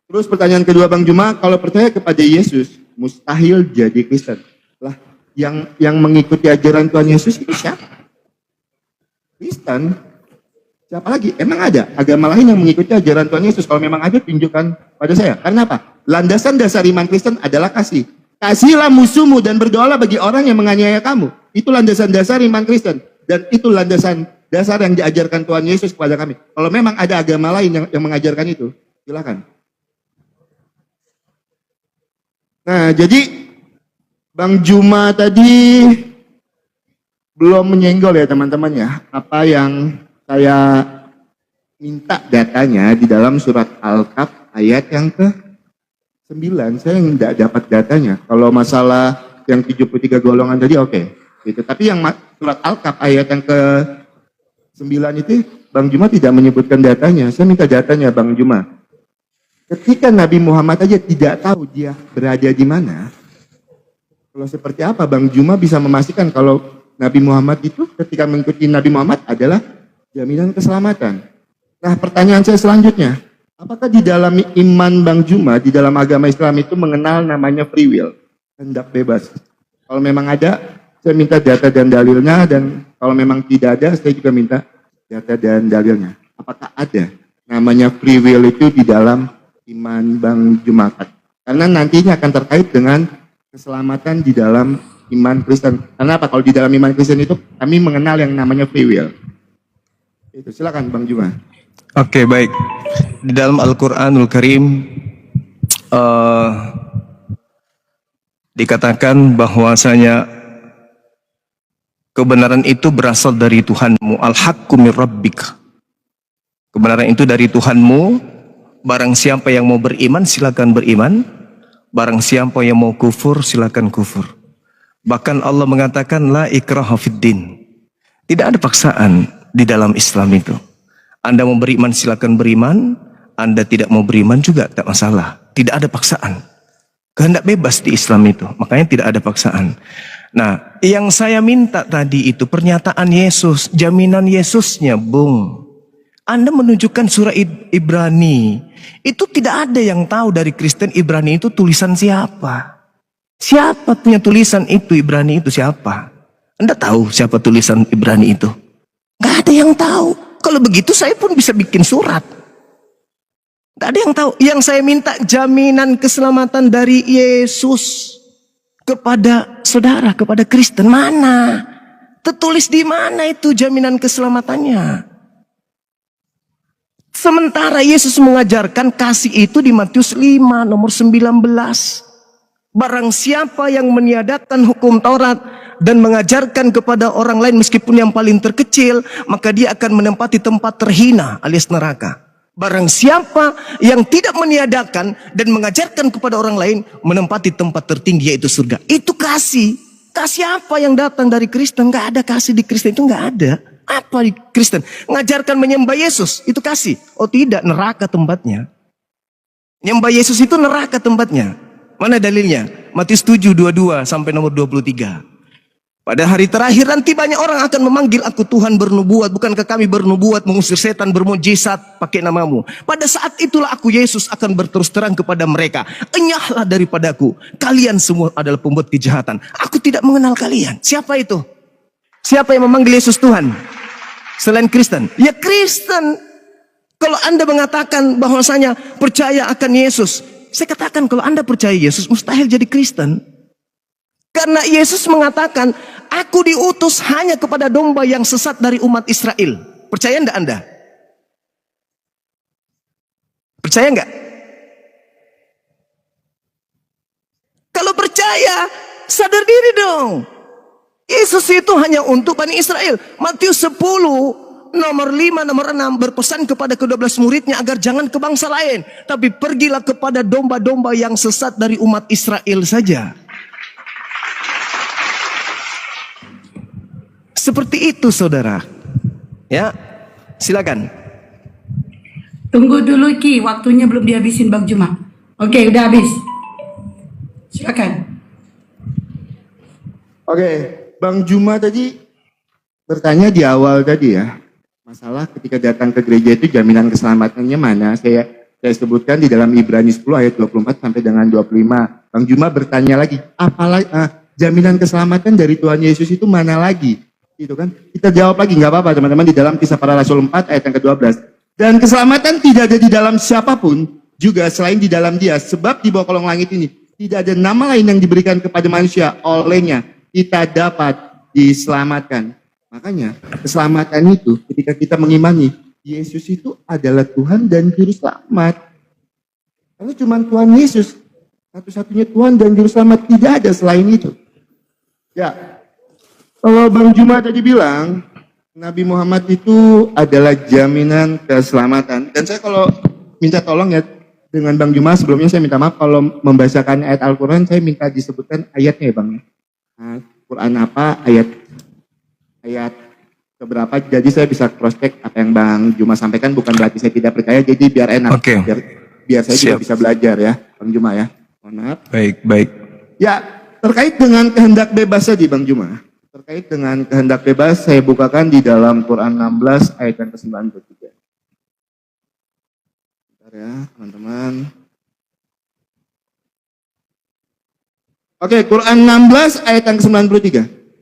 Terus pertanyaan kedua Bang Juma, kalau percaya kepada Yesus, mustahil jadi Kristen. Lah, yang mengikuti ajaran Tuhan Yesus itu siapa? Kristen. Siapa lagi? Emang ada agama lain yang mengikuti ajaran Tuhan Yesus? Kalau memang ada, tunjukkan pada saya. Karena apa? Landasan dasar iman Kristen adalah kasih. Kasihilah musuhmu dan berdoalah bagi orang yang menganiaya kamu. Itu landasan dasar iman Kristen. Dan itu landasan dasar yang diajarkan Tuhan Yesus kepada kami. Kalau memang ada agama lain yang mengajarkan itu, silakan. Nah, jadi Bang Juma tadi belum menyenggol ya teman-teman ya. Apa yang saya minta datanya di dalam surat Al-Kahf ayat yang ke-9, saya tidak dapat datanya. Kalau masalah yang 73 golongan tadi oke. Gitu. Tapi yang surat Al-Kahf ayat yang ke-9 itu Bang Juma tidak menyebutkan datanya. Saya minta datanya Bang Juma. Ketika Nabi Muhammad aja tidak tahu dia berada di mana. Kalau seperti apa Bang Juma bisa memastikan kalau Nabi Muhammad itu ketika mengikuti Nabi Muhammad adalah jaminan keselamatan. Nah, pertanyaan saya selanjutnya, apakah di dalam iman Bang Juma, di dalam agama Islam itu mengenal namanya free will, kehendak bebas? Kalau memang ada, saya minta data dan dalilnya, dan kalau memang tidak ada, saya juga minta data dan dalilnya. Apakah ada namanya free will itu di dalam iman Bang Juma? Karena nantinya akan terkait dengan keselamatan di dalam iman Kristen. Karena apa? Kalau di dalam iman Kristen itu kami mengenal yang namanya free will. Itu silakan Bang Juma. Oke, baik. Di dalam Al-Quranul Karim dikatakan bahwasanya kebenaran itu berasal dari Tuhanmu. Al-haqqu min rabbika. Kebenaran itu dari Tuhanmu. Barang siapa yang mau beriman, silakan beriman. Barang siapa yang mau kufur, silakan kufur. Bahkan Allah mengatakan la ikraha fiddin. Tidak ada paksaan di dalam Islam itu. Anda mau beriman silakan beriman, Anda tidak mau beriman juga tak masalah. Tidak ada paksaan. Kehendak bebas di Islam itu. Makanya tidak ada paksaan. Nah, yang saya minta tadi itu pernyataan Yesus, jaminan Yesusnya, Bung. Anda menunjukkan surah Ibrani. Itu tidak ada yang tahu dari Kristen Ibrani itu tulisan siapa. Siapa punya tulisan itu Ibrani itu siapa? Anda tahu siapa tulisan Ibrani itu? Gak ada yang tahu. Kalau begitu saya pun bisa bikin surat. Gak ada yang tahu. Yang saya minta jaminan keselamatan dari Yesus kepada saudara, kepada Kristen. Mana? Tertulis di mana itu jaminan keselamatannya? Sementara Yesus mengajarkan kasih itu di Matius 5 nomor 19. Barang siapa yang meniadakan hukum Taurat dan mengajarkan kepada orang lain meskipun yang paling terkecil, maka dia akan menempati tempat terhina alias neraka. Barang siapa yang tidak meniadakan dan mengajarkan kepada orang lain, menempati tempat tertinggi yaitu surga. Itu kasih. Kasih apa yang datang dari Kristen? Gak ada kasih di Kristen, itu gak ada. Apa di Kristen? Ngajarkan menyembah Yesus, itu kasih. Oh tidak, neraka tempatnya. Menyembah Yesus itu neraka tempatnya. Mana dalilnya? Matius 7:22 sampai nomor 23. Pada hari terakhir nanti banyak orang akan memanggil aku Tuhan bernubuat. Bukankah kami bernubuat mengusir setan bermujizat pakai namamu? Pada saat itulah aku Yesus akan berterus terang kepada mereka. Enyahlah daripadaku. Kalian semua adalah pembuat kejahatan. Aku tidak mengenal kalian. Siapa itu? Siapa yang memanggil Yesus Tuhan? Selain Kristen? Ya Kristen. Kalau Anda mengatakan bahwasanya percaya akan Yesus, saya katakan kalau Anda percaya Yesus mustahil jadi Kristen. Karena Yesus mengatakan, aku diutus hanya kepada domba yang sesat dari umat Israel. Percaya enggak Anda? Percaya enggak? Kalau percaya, sadar diri dong. Yesus itu hanya untuk Bani Israel. Matius 10 nomor 5 nomor 6 berpesan kepada ke-12 muridnya agar jangan ke bangsa lain, tapi pergilah kepada domba-domba yang sesat dari umat Israel saja. Seperti itu saudara. Ya, silakan. Tunggu dulu Ki, waktunya belum dihabisin Bang Juma. Oke, udah habis. Silakan. Oke, Bang Juma tadi bertanya di awal tadi ya, masalah ketika datang ke gereja itu jaminan keselamatannya mana? Saya sebutkan di dalam Ibrani 10 ayat 24 sampai dengan 25. Bang Juma bertanya lagi, jaminan keselamatan dari Tuhan Yesus itu mana lagi? Gitu kan? Kita jawab lagi, nggak apa-apa teman-teman, di dalam Kisah Para Rasul 4 ayat yang ke-12. Dan keselamatan tidak ada di dalam siapapun juga selain di dalam Dia, sebab di bawah kolong langit ini tidak ada nama lain yang diberikan kepada manusia olehnya kita dapat diselamatkan. Makanya keselamatan itu ketika kita mengimani Yesus itu adalah Tuhan dan Juru Selamat. Karena cuma Tuhan Yesus satu-satunya Tuhan dan Juru Selamat, tidak ada selain itu. Ya. Kalau Bang Juma tadi bilang, Nabi Muhammad itu adalah jaminan keselamatan. Dan saya kalau minta tolong ya, dengan Bang Juma sebelumnya saya minta maaf kalau membacakan ayat Al-Quran, saya minta disebutkan ayatnya ya Bang. Nah, Quran apa, ayat keberapa, jadi saya bisa cross check apa yang Bang Juma sampaikan, bukan berarti saya tidak percaya, jadi biar enak. Oke. Biar saya juga bisa belajar ya, Bang Juma ya. Mohon maaf. Baik. Ya, terkait dengan kehendak bebas tadi Bang Juma. Terkait dengan kehendak bebas, saya bukakan di dalam Quran 16 ayat yang ke-93. Bentar ya, teman-teman. Oke, Quran 16 ayat yang ke-93.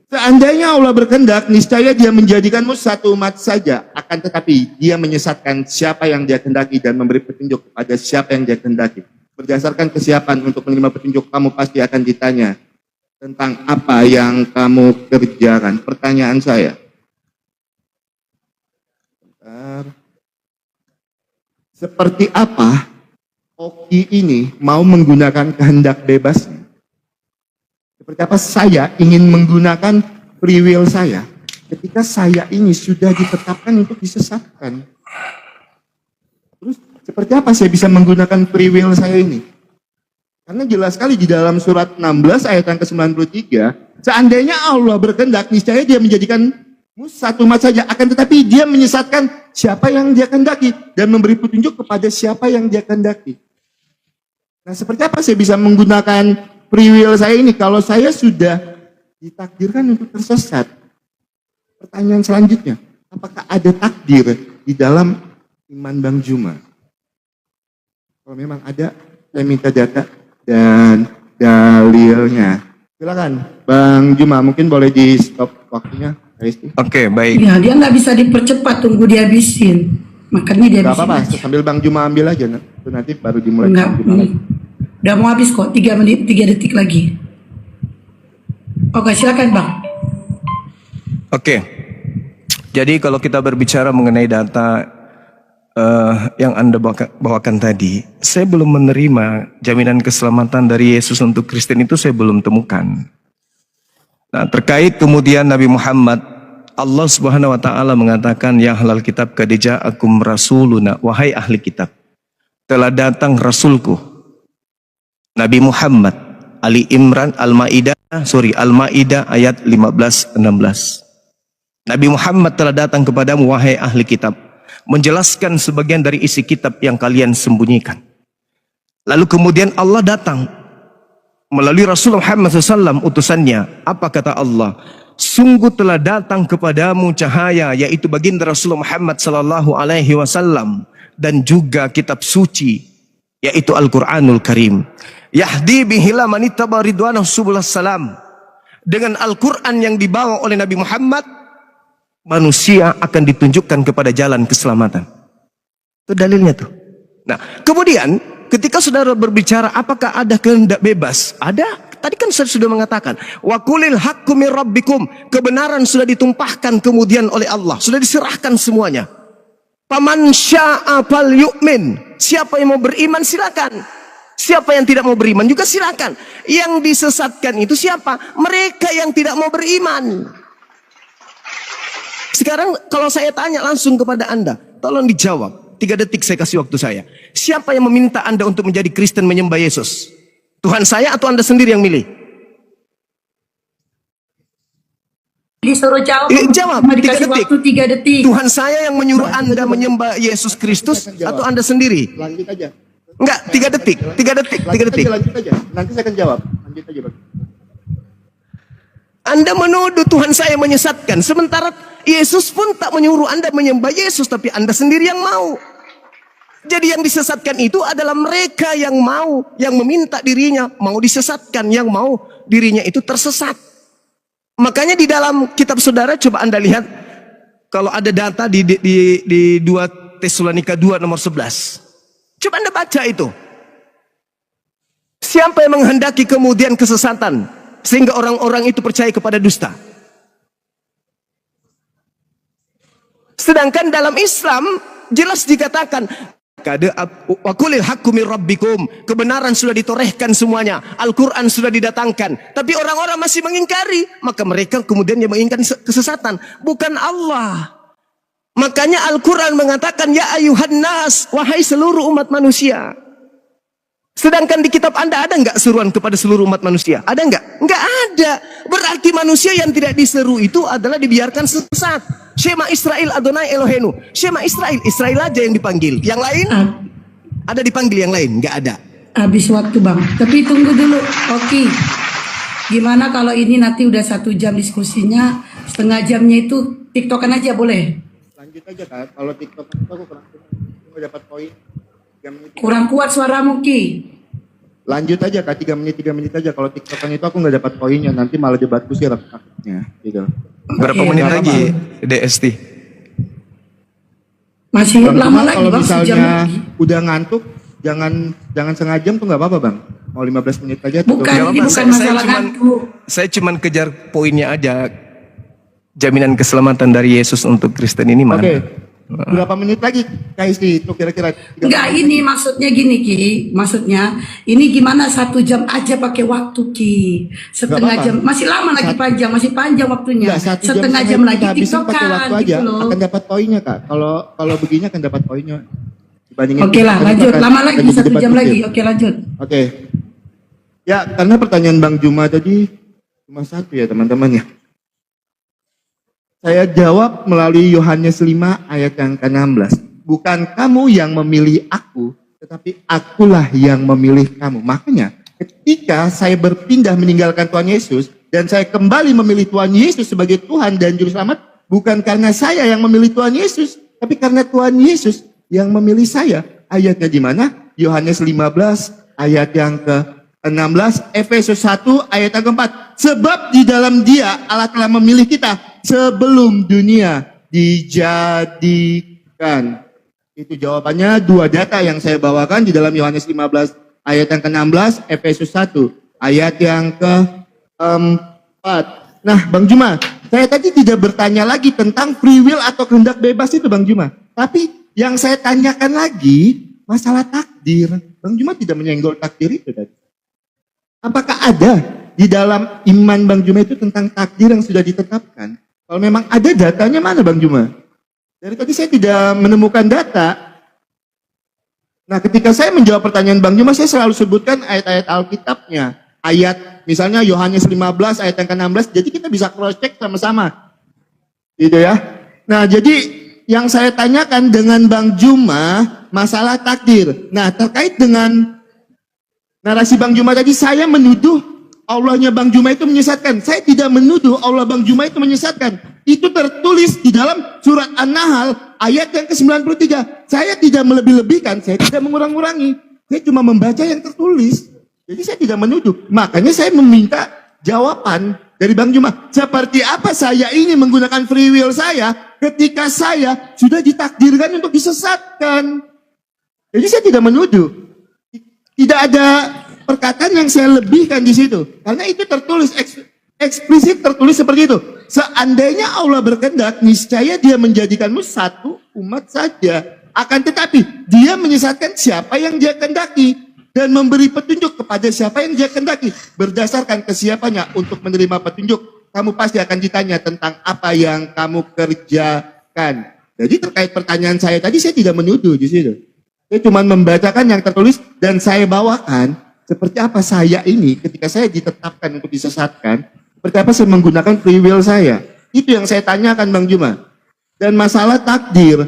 Seandainya Allah berkehendak, niscaya Dia menjadikanmu satu umat saja. Akan tetapi Dia menyesatkan siapa yang Dia kehendaki dan memberi petunjuk kepada siapa yang Dia kehendaki. Berdasarkan kesiapan untuk menerima petunjuk, kamu pasti akan ditanya tentang apa yang kamu kerjakan. Pertanyaan saya. Bentar. Seperti apa Oki ini mau menggunakan kehendak bebasnya? Seperti apa saya ingin menggunakan free will saya ketika saya ini sudah ditetapkan untuk disesatkan? Terus seperti apa saya bisa menggunakan free will saya ini? Karena jelas sekali di dalam surat 16 ayat yang ke-93, seandainya Allah berkehendak, niscaya dia menjadikanmu satu umat saja, akan tetapi dia menyesatkan siapa yang dia kehendaki dan memberi petunjuk kepada siapa yang dia kehendaki. Nah, seperti apa saya bisa menggunakan free will saya ini kalau saya sudah ditakdirkan untuk tersesat? Pertanyaan selanjutnya, apakah ada takdir di dalam iman Bang Juma? Kalau memang ada, saya minta data dan dalilnya. Silakan, Bang Juma, mungkin boleh di stop waktunya. Oke, baik. Ya, dia nggak bisa dipercepat, tunggu dihabisin. Makanya dia Gak habisin apa-apa, aja. sambil Bang Juma ambil aja, nanti baru dimulai. Enggak, Bang Juma lagi. udah mau habis kok, 3 menit, 3 detik lagi. Oke, silakan Bang. Oke. Jadi kalau kita berbicara mengenai data yang Anda bawakan tadi, saya belum menerima jaminan keselamatan dari Yesus untuk Kristen itu saya belum temukan. Nah, terkait kemudian Nabi Muhammad, Allah Subhanahu wa taala mengatakan, ya ahlal kitab qad ja'akum rasuluna, wahai ahli kitab, telah datang rasulku Nabi Muhammad. Ali Imran Al-Maidah ayat 15-16. Nabi Muhammad telah datang kepadamu wahai ahli kitab, menjelaskan sebagian dari isi kitab yang kalian sembunyikan. Lalu kemudian Allah datang melalui Rasul Muhammad SAW utusannya. Apa kata Allah? Sungguh telah datang kepadamu cahaya, yaitu baginda Rasul Muhammad SAW, dan juga kitab suci, yaitu Al-Quranul Karim. Yahdi bihila manittaba ridwanahu subulas salam. Dengan Al-Quran yang dibawa oleh Nabi Muhammad, manusia akan ditunjukkan kepada jalan keselamatan. Itu dalilnya tuh. Nah, kemudian ketika saudara berbicara apakah ada kehendak bebas? Ada. Tadi kan saya sudah mengatakan, wa qulil haqqu mir rabbikum, kebenaran sudah ditumpahkan kemudian oleh Allah, sudah diserahkan semuanya. Faman syaa'a falyu'min, siapa yang mau beriman silakan. Siapa yang tidak mau beriman juga silakan. Yang disesatkan itu siapa? Mereka yang tidak mau beriman. Sekarang kalau saya tanya langsung kepada Anda, tolong dijawab. 3 detik saya kasih waktu saya. Siapa yang meminta Anda untuk menjadi Kristen menyembah Yesus? Tuhan saya atau Anda sendiri yang milih? Disuruh jawab. Jawab, Cuma 3 dikasih detik. waktu 3 detik. Tuhan saya yang menyuruh Anda menyembah Yesus Kristus atau Anda sendiri? Lanjut aja. Enggak, 3 detik. 3 detik, 3 detik. Lanjut aja. Nanti saya akan jawab. Lanjut aja, Bang. Anda menuduh Tuhan saya menyesatkan, sementara Yesus pun tak menyuruh Anda menyembah Yesus, tapi Anda sendiri yang mau. Jadi yang disesatkan itu adalah mereka yang mau, yang meminta dirinya mau disesatkan, yang mau dirinya itu tersesat. Makanya di dalam kitab saudara coba Anda lihat, kalau ada data di 2 Tesalonika 2 nomor 11. Coba Anda baca itu. Siapa yang menghendaki kemudian kesesatan sehingga orang-orang itu percaya kepada dusta? Sedangkan dalam Islam jelas dikatakan wa qulil haqqu mir rabbikum, kebenaran sudah ditorehkan semuanya, Al-Quran sudah didatangkan, tapi orang-orang masih mengingkari, maka mereka kemudian yang menginginkan kesesatan, bukan Allah. Makanya Al-Quran mengatakan ya ayuhan nas, wahai seluruh umat manusia. Sedangkan di kitab Anda ada nggak seruan kepada seluruh umat manusia? Ada nggak? Nggak ada. Berarti manusia yang tidak diseru itu adalah dibiarkan sesat. Shema Israel Adonai Elohenu. Shema Israel, Israel aja yang dipanggil. Yang lain? Ada dipanggil yang lain? Nggak ada. Habis waktu Bang. Tapi tunggu dulu. Oke. Gimana kalau ini nanti udah 1 jam diskusinya, setengah jamnya itu TikTokan aja boleh? Lanjut aja, Kak. Kalau TikTok itu aku nggak dapat poin. 3 menit. Kurang kuat suaramu Ki. Lanjut aja, Kak. 3 menit aja. Kalau TikTokan itu aku nggak dapat poinnya. Nanti malah debatku sih takutnya. Gitu. Berapa Oke, menit nggak lagi DST? Masih Bang, lama cuma lagi kalau Bang, sejam misalnya lagi. udah ngantuk, jangan setengah jam tuh nggak apa-apa, Bang. Mau 15 menit aja. Bukan, Gak ini apa-apa, bukan masalah ngantuk. saya cuman kejar poinnya aja. Jaminan keselamatan dari Yesus untuk Kristen ini mana? Oke. Berapa menit lagi, Kak Isti? Itu kira-kira. 3 Enggak, menit. ini maksudnya gini Ki. Maksudnya ini gimana 1 jam aja pakai waktu Ki. Setengah Nggak jam. Masih lama lagi panjang, masih panjang waktunya. Nggak, 1 Setengah jam setengah lagi kita habisin pakai waktu TikTokan aja. gitu loh. Akan dapat poinnya, Kak. Kalau begini akan dapat poinnya. Dibandingin Oke lah, TikTok, lanjut. akan- Lama akan lagi jadi 1 debat jam kecil. lagi. Oke, lanjut. Oke. Ya, karena pertanyaan Bang Juma tadi cuma satu ya teman-teman ya. Saya jawab melalui Yohanes 5 ayat yang ke-16. Bukan kamu yang memilih aku, tetapi akulah yang memilih kamu. Makanya ketika saya berpindah meninggalkan Tuhan Yesus, dan saya kembali memilih Tuhan Yesus sebagai Tuhan dan Juru Selamat, bukan karena saya yang memilih Tuhan Yesus, tapi karena Tuhan Yesus yang memilih saya. Ayatnya di mana? Yohanes 15 ayat yang ke-16, Efesus 1 ayat yang ke-4. Sebab di dalam Dia Allah telah memilih kita sebelum dunia dijadikan. Itu jawabannya, dua data yang saya bawakan di dalam Yohanes 15 ayat yang ke-16, Efesus 1 ayat yang ke-4. Nah, Bang Juma, saya tadi tidak bertanya lagi tentang free will atau kehendak bebas itu, Bang Juma. Tapi yang saya tanyakan lagi masalah takdir. Bang Juma tidak menyenggol takdir itu tadi. Apakah ada di dalam iman Bang Juma itu tentang takdir yang sudah ditetapkan? Kalau memang ada, datanya mana Bang Juma? Dari tadi saya tidak menemukan data. Nah, ketika saya menjawab pertanyaan Bang Juma, saya selalu sebutkan ayat-ayat Alkitabnya. Ayat misalnya Yohanes 15 ayat yang ke-16, jadi kita bisa cross check sama-sama. Gitu ya. Nah, jadi yang saya tanyakan dengan Bang Juma masalah takdir. Nah, terkait dengan narasi Bang Juma tadi, saya menuduh Allahnya Bang Juma itu menyesatkan. Saya tidak menuduh Allah Bang Juma itu menyesatkan. Itu tertulis di dalam surat An-Nahl ayat yang ke-93. Saya tidak melebih-lebihkan, saya tidak mengurang-urangi. Saya cuma membaca yang tertulis. Jadi saya tidak menuduh. Makanya saya meminta jawaban dari Bang Juma. Seperti apa saya ini menggunakan free will saya ketika saya sudah ditakdirkan untuk disesatkan. Jadi saya tidak menuduh. Tidak ada perkataan yang saya lebihkan di situ. Karena itu tertulis eksplisit, tertulis seperti itu. Seandainya Allah berkehendak, niscaya Dia menjadikanmu satu umat saja. Akan tetapi Dia menyesatkan siapa yang Dia kehendaki dan memberi petunjuk kepada siapa yang Dia kehendaki. Berdasarkan kesiapannya untuk menerima petunjuk, kamu pasti akan ditanya tentang apa yang kamu kerjakan. Jadi terkait pertanyaan saya tadi, saya tidak menuduh di situ. Saya cuma membacakan yang tertulis dan saya bawakan seperti apa saya ini ketika saya ditetapkan untuk disesatkan, seperti apa saya menggunakan free will saya. Itu yang saya tanyakan Bang Juma. Dan masalah takdir,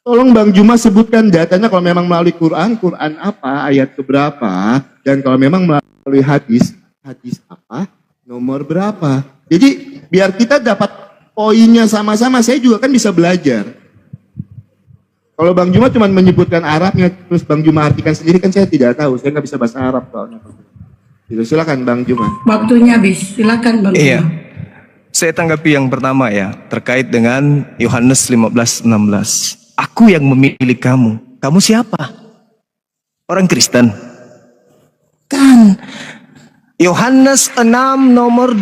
tolong Bang Juma sebutkan datanya kalau memang melalui Quran, Quran apa, ayat keberapa, dan kalau memang melalui hadis, hadis apa, nomor berapa. Jadi biar kita dapat poinnya sama-sama, saya juga kan bisa belajar. Kalau Bang Juma cuma menyebutkan Arabnya, terus Bang Juma artikan sendiri, kan saya tidak tahu. Saya nggak bisa bahasa Arab soalnya. Silakan Bang Juma. Waktunya habis. Silakan Bang Iya. Juma. Saya tanggapi yang pertama ya, terkait dengan Yohanes 15:16. Aku yang memilih kamu. Kamu siapa? Orang Kristen. Kan. Yohanes 6 nomor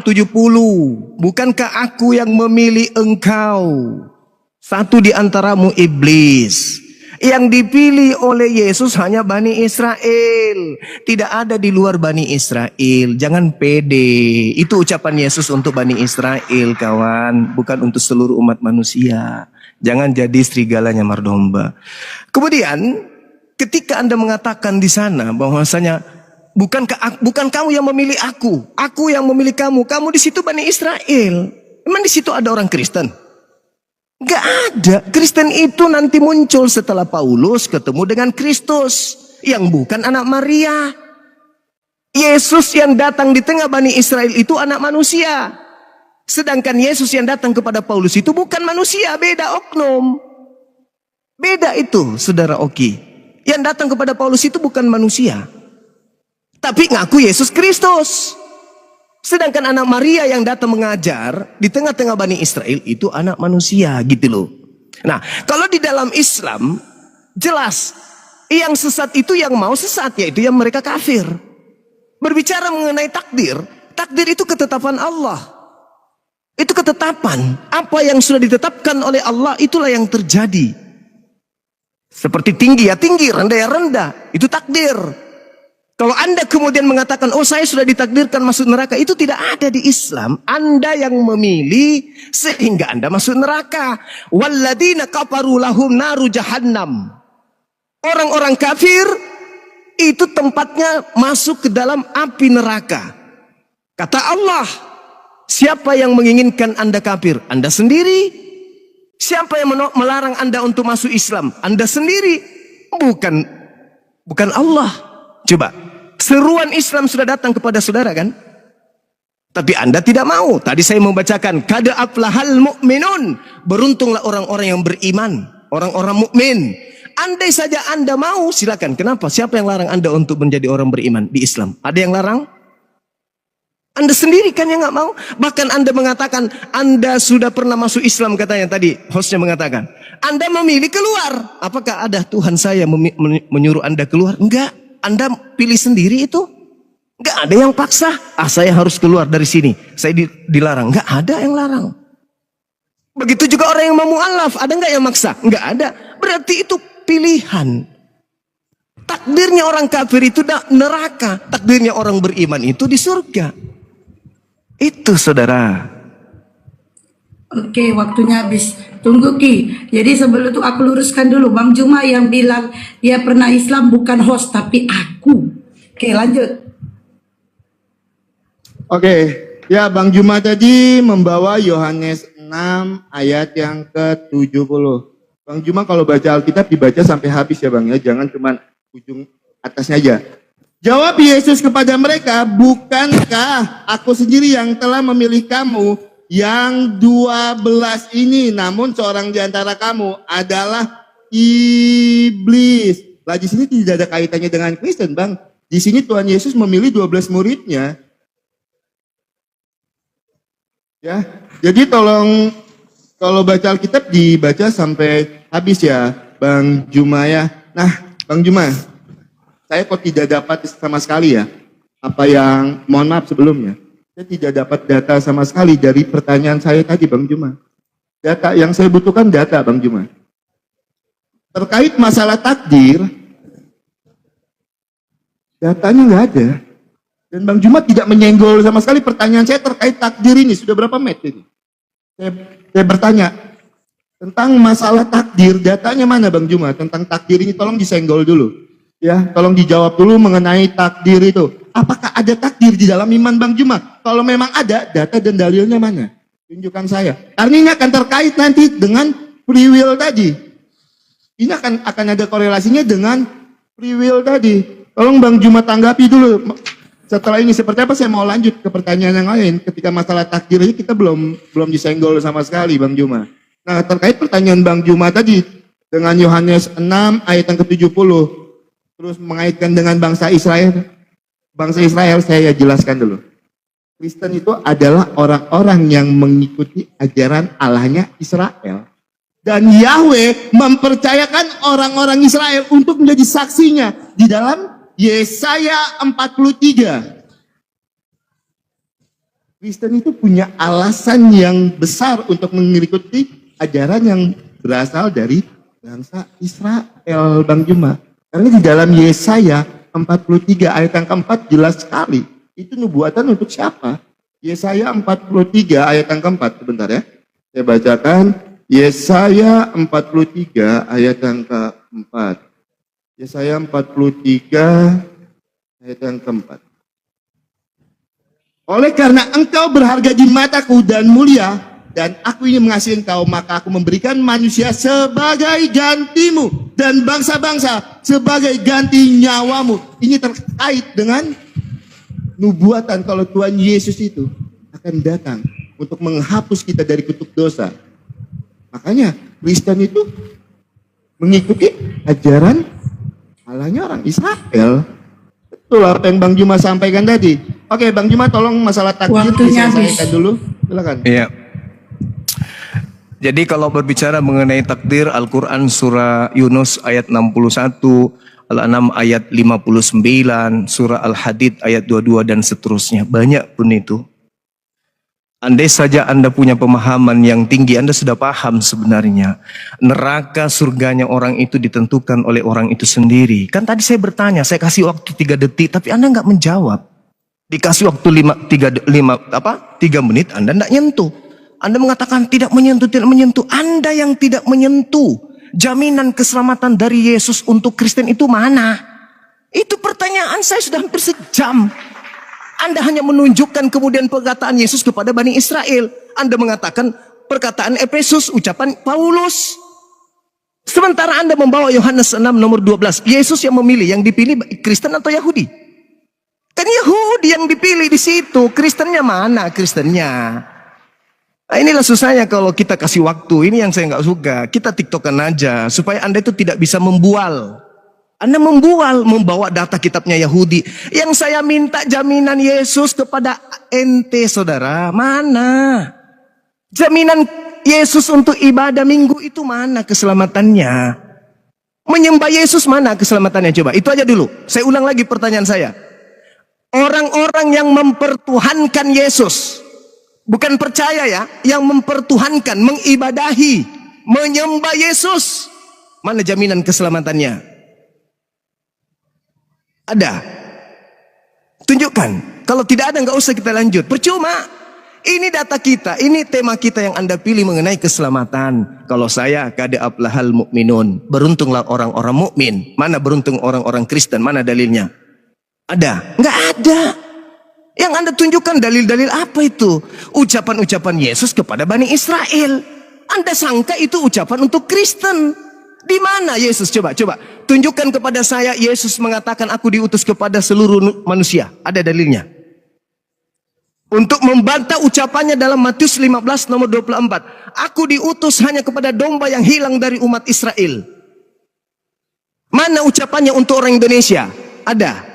70. Bukankah aku yang memilih engkau? Satu di antaramu iblis. Yang dipilih oleh Yesus hanya Bani Israel. Tidak ada di luar Bani Israel. Jangan pede. Itu ucapan Yesus untuk Bani Israel, kawan. Bukan untuk seluruh umat manusia. Jangan jadi serigala nyamar domba. Kemudian, ketika Anda mengatakan di sana bahwasanya bukan kamu yang memilih aku yang memilih kamu. Kamu di situ Bani Israel. Emang di situ ada orang Kristen? Gak ada. Kristen itu nanti muncul setelah Paulus ketemu dengan Kristus yang bukan anak Maria. Yesus yang datang di tengah Bani Israel itu anak manusia. Sedangkan Yesus yang datang kepada Paulus itu bukan manusia, beda oknum. Beda itu, Saudara Oki. Yang datang kepada Paulus itu bukan manusia, tapi ngaku Yesus Kristus. Sedangkan anak Maria yang datang mengajar di tengah-tengah Bani Israel itu anak manusia, gitu loh. Nah, kalau di dalam Islam jelas yang sesat itu yang mau sesat, yaitu yang mereka kafir. Berbicara mengenai takdir, takdir itu ketetapan Allah. Itu ketetapan. Apa yang sudah ditetapkan oleh Allah itulah yang terjadi. Seperti tinggi ya tinggi, rendah ya rendah, itu takdir. Kalau Anda kemudian mengatakan, oh saya sudah ditakdirkan masuk neraka, itu tidak ada di Islam. Anda yang memilih sehingga Anda masuk neraka. Walladzina kafaru lahum naru jahannam. Orang-orang kafir itu tempatnya masuk ke dalam api neraka. Kata Allah, siapa yang menginginkan Anda kafir? Anda sendiri. Siapa yang melarang Anda untuk masuk Islam? Anda sendiri. Bukan Allah. Coba, seruan Islam sudah datang kepada saudara kan? Tapi Anda tidak mau. Tadi saya membacakan, qad aflahal mu'minun. Beruntunglah orang-orang yang beriman, orang-orang mukmin. Andai saja Anda mau, silakan. Kenapa? Siapa yang larang Anda untuk menjadi orang beriman di Islam? Ada yang larang? Anda sendiri kan yang nggak mau. Bahkan Anda mengatakan Anda sudah pernah masuk Islam, katanya tadi hostnya mengatakan. Anda memilih keluar. Apakah ada Tuhan saya menyuruh Anda keluar? Enggak. Anda pilih sendiri itu. Enggak ada yang paksa. Saya harus keluar dari sini. Saya dilarang. Enggak ada yang larang. Begitu juga orang yang mau mu'alaf. Ada enggak yang maksa? Enggak ada. Berarti itu pilihan. Takdirnya orang kafir itu neraka. Takdirnya orang beriman itu di surga. Itu saudara. Oke, waktunya habis. Tunggu Ki. Jadi sebelum itu aku luruskan dulu. Bang Juma yang bilang dia pernah Islam bukan host tapi aku. Oke, lanjut. Oke, ya Bang Juma tadi membawa Yohanes 6 ayat yang ke-70. Bang Juma kalau baca Alkitab dibaca sampai habis ya Bang ya. Jangan cuma ujung atasnya aja. Jawab Yesus kepada mereka, bukankah aku sendiri yang telah memilih kamu yang 12 ini, namun seorang di antara kamu adalah iblis. Lah di sini tidak ada kaitannya dengan Kristen Bang. Di sini Tuhan Yesus memilih 12 muridnya. Ya, jadi tolong kalau baca Alkitab dibaca sampai habis ya Bang Juma ya. Nah Bang Juma, saya kok tidak dapat sama sekali ya, apa yang, mohon maaf sebelumnya, saya tidak dapat data sama sekali dari pertanyaan saya tadi Bang Juma. Data yang saya butuhkan data Bang Juma. Terkait masalah takdir, datanya nggak ada. Dan Bang Juma tidak menyenggol sama sekali pertanyaan saya terkait takdir ini. Sudah berapa menit ini? Saya bertanya, tentang masalah takdir, datanya mana Bang Juma? Tentang takdir ini tolong disenggol dulu. Ya, tolong dijawab dulu mengenai takdir itu. Apakah ada takdir di dalam iman Bang Juma? Kalau memang ada, data dan dalilnya mana? Tunjukkan saya. Karena ini akan terkait nanti dengan free will tadi. Ini akan ada korelasinya dengan free will tadi. Tolong Bang Juma tanggapi dulu. Setelah ini seperti apa saya mau lanjut ke pertanyaan yang lain. Ketika masalah takdir ini kita belum disenggol sama sekali Bang Juma. Nah, terkait pertanyaan Bang Juma tadi dengan Yohanes 6 ayat yang ke-70. Terus mengaitkan dengan bangsa Israel. Bangsa Israel saya jelaskan dulu. Kristen itu adalah orang-orang yang mengikuti ajaran Allahnya Israel. Dan Yahweh mempercayakan orang-orang Israel untuk menjadi saksinya di dalam Yesaya 43. Kristen itu punya alasan yang besar untuk mengikuti ajaran yang berasal dari bangsa Israel Bang Juma. Karena di dalam Yesaya 43 ayat yang keempat jelas sekali. Itu nubuatan untuk siapa? Yesaya 43 ayat yang keempat. Sebentar ya. Saya bacakan. Yesaya 43 ayat yang keempat. Yesaya 43 ayat yang keempat. Oleh karena engkau berharga di mataku dan mulia, dan aku ingin mengasihi engkau, maka aku memberikan manusia sebagai gantimu dan bangsa-bangsa sebagai ganti nyawamu. Ini terkait dengan nubuatan kalau Tuhan Yesus itu akan datang untuk menghapus kita dari kutuk dosa. Makanya Kristen itu mengikuti ajaran Allahnya orang Israel. Betul apa yang Bang Juma sampaikan tadi. Oke Bang Juma tolong masalah takdir diselesaikan dulu. Silakan. Iya. Jadi kalau berbicara mengenai takdir, Al-Quran surah Yunus ayat 61, Al-An'am ayat 59, surah Al-Hadid ayat 22 dan seterusnya. Banyak pun itu. Andai saja Anda punya pemahaman yang tinggi, Anda sudah paham sebenarnya. Neraka surganya orang itu ditentukan oleh orang itu sendiri. Kan tadi saya bertanya, saya kasih waktu 3 detik, tapi Anda nggak menjawab. Dikasih waktu 3 menit, Anda nggak nyentuh. Anda mengatakan tidak menyentuh. Anda yang tidak menyentuh. Jaminan keselamatan dari Yesus untuk Kristen itu mana? Itu pertanyaan saya sudah hampir sejam. Anda hanya menunjukkan kemudian perkataan Yesus kepada Bani Israel. Anda mengatakan perkataan Efesus, ucapan Paulus. Sementara Anda membawa Yohanes 6 nomor 12. Yesus yang memilih, yang dipilih Kristen atau Yahudi? Kan Yahudi yang dipilih di situ. Kristennya mana Kristennya? Nah, inilah susahnya kalau kita kasih waktu. Ini yang saya nggak suka. Kita tiktokan aja supaya Anda itu tidak bisa membual. Anda membawa data kitabnya Yahudi. Yang saya minta jaminan Yesus kepada ente saudara. Mana? Jaminan Yesus untuk ibadah minggu itu mana keselamatannya? Menyembah Yesus mana keselamatannya? Coba, itu aja dulu. Saya ulang lagi pertanyaan saya. Orang-orang yang mempertuhankan Yesus. Bukan percaya ya. Yang mempertuhankan, mengibadahi, menyembah Yesus. Mana jaminan keselamatannya? Ada. Tunjukkan. Kalau tidak ada nggak usah kita lanjut. Percuma. Ini data kita, ini tema kita yang Anda pilih mengenai keselamatan. Kalau saya kad aflahal mukminun, beruntunglah orang-orang mukmin. Mana beruntung orang-orang Kristen? Mana dalilnya? Ada? Nggak ada. Yang Anda tunjukkan dalil-dalil apa itu? Ucapan-ucapan Yesus kepada Bani Israel. Anda sangka itu ucapan untuk Kristen. Di mana Yesus? Coba tunjukkan kepada saya Yesus mengatakan aku diutus kepada seluruh manusia. Ada dalilnya? Untuk membantah ucapannya dalam Matius 15 nomor 24. Aku diutus hanya kepada domba yang hilang dari umat Israel. Mana ucapannya untuk orang Indonesia? Ada.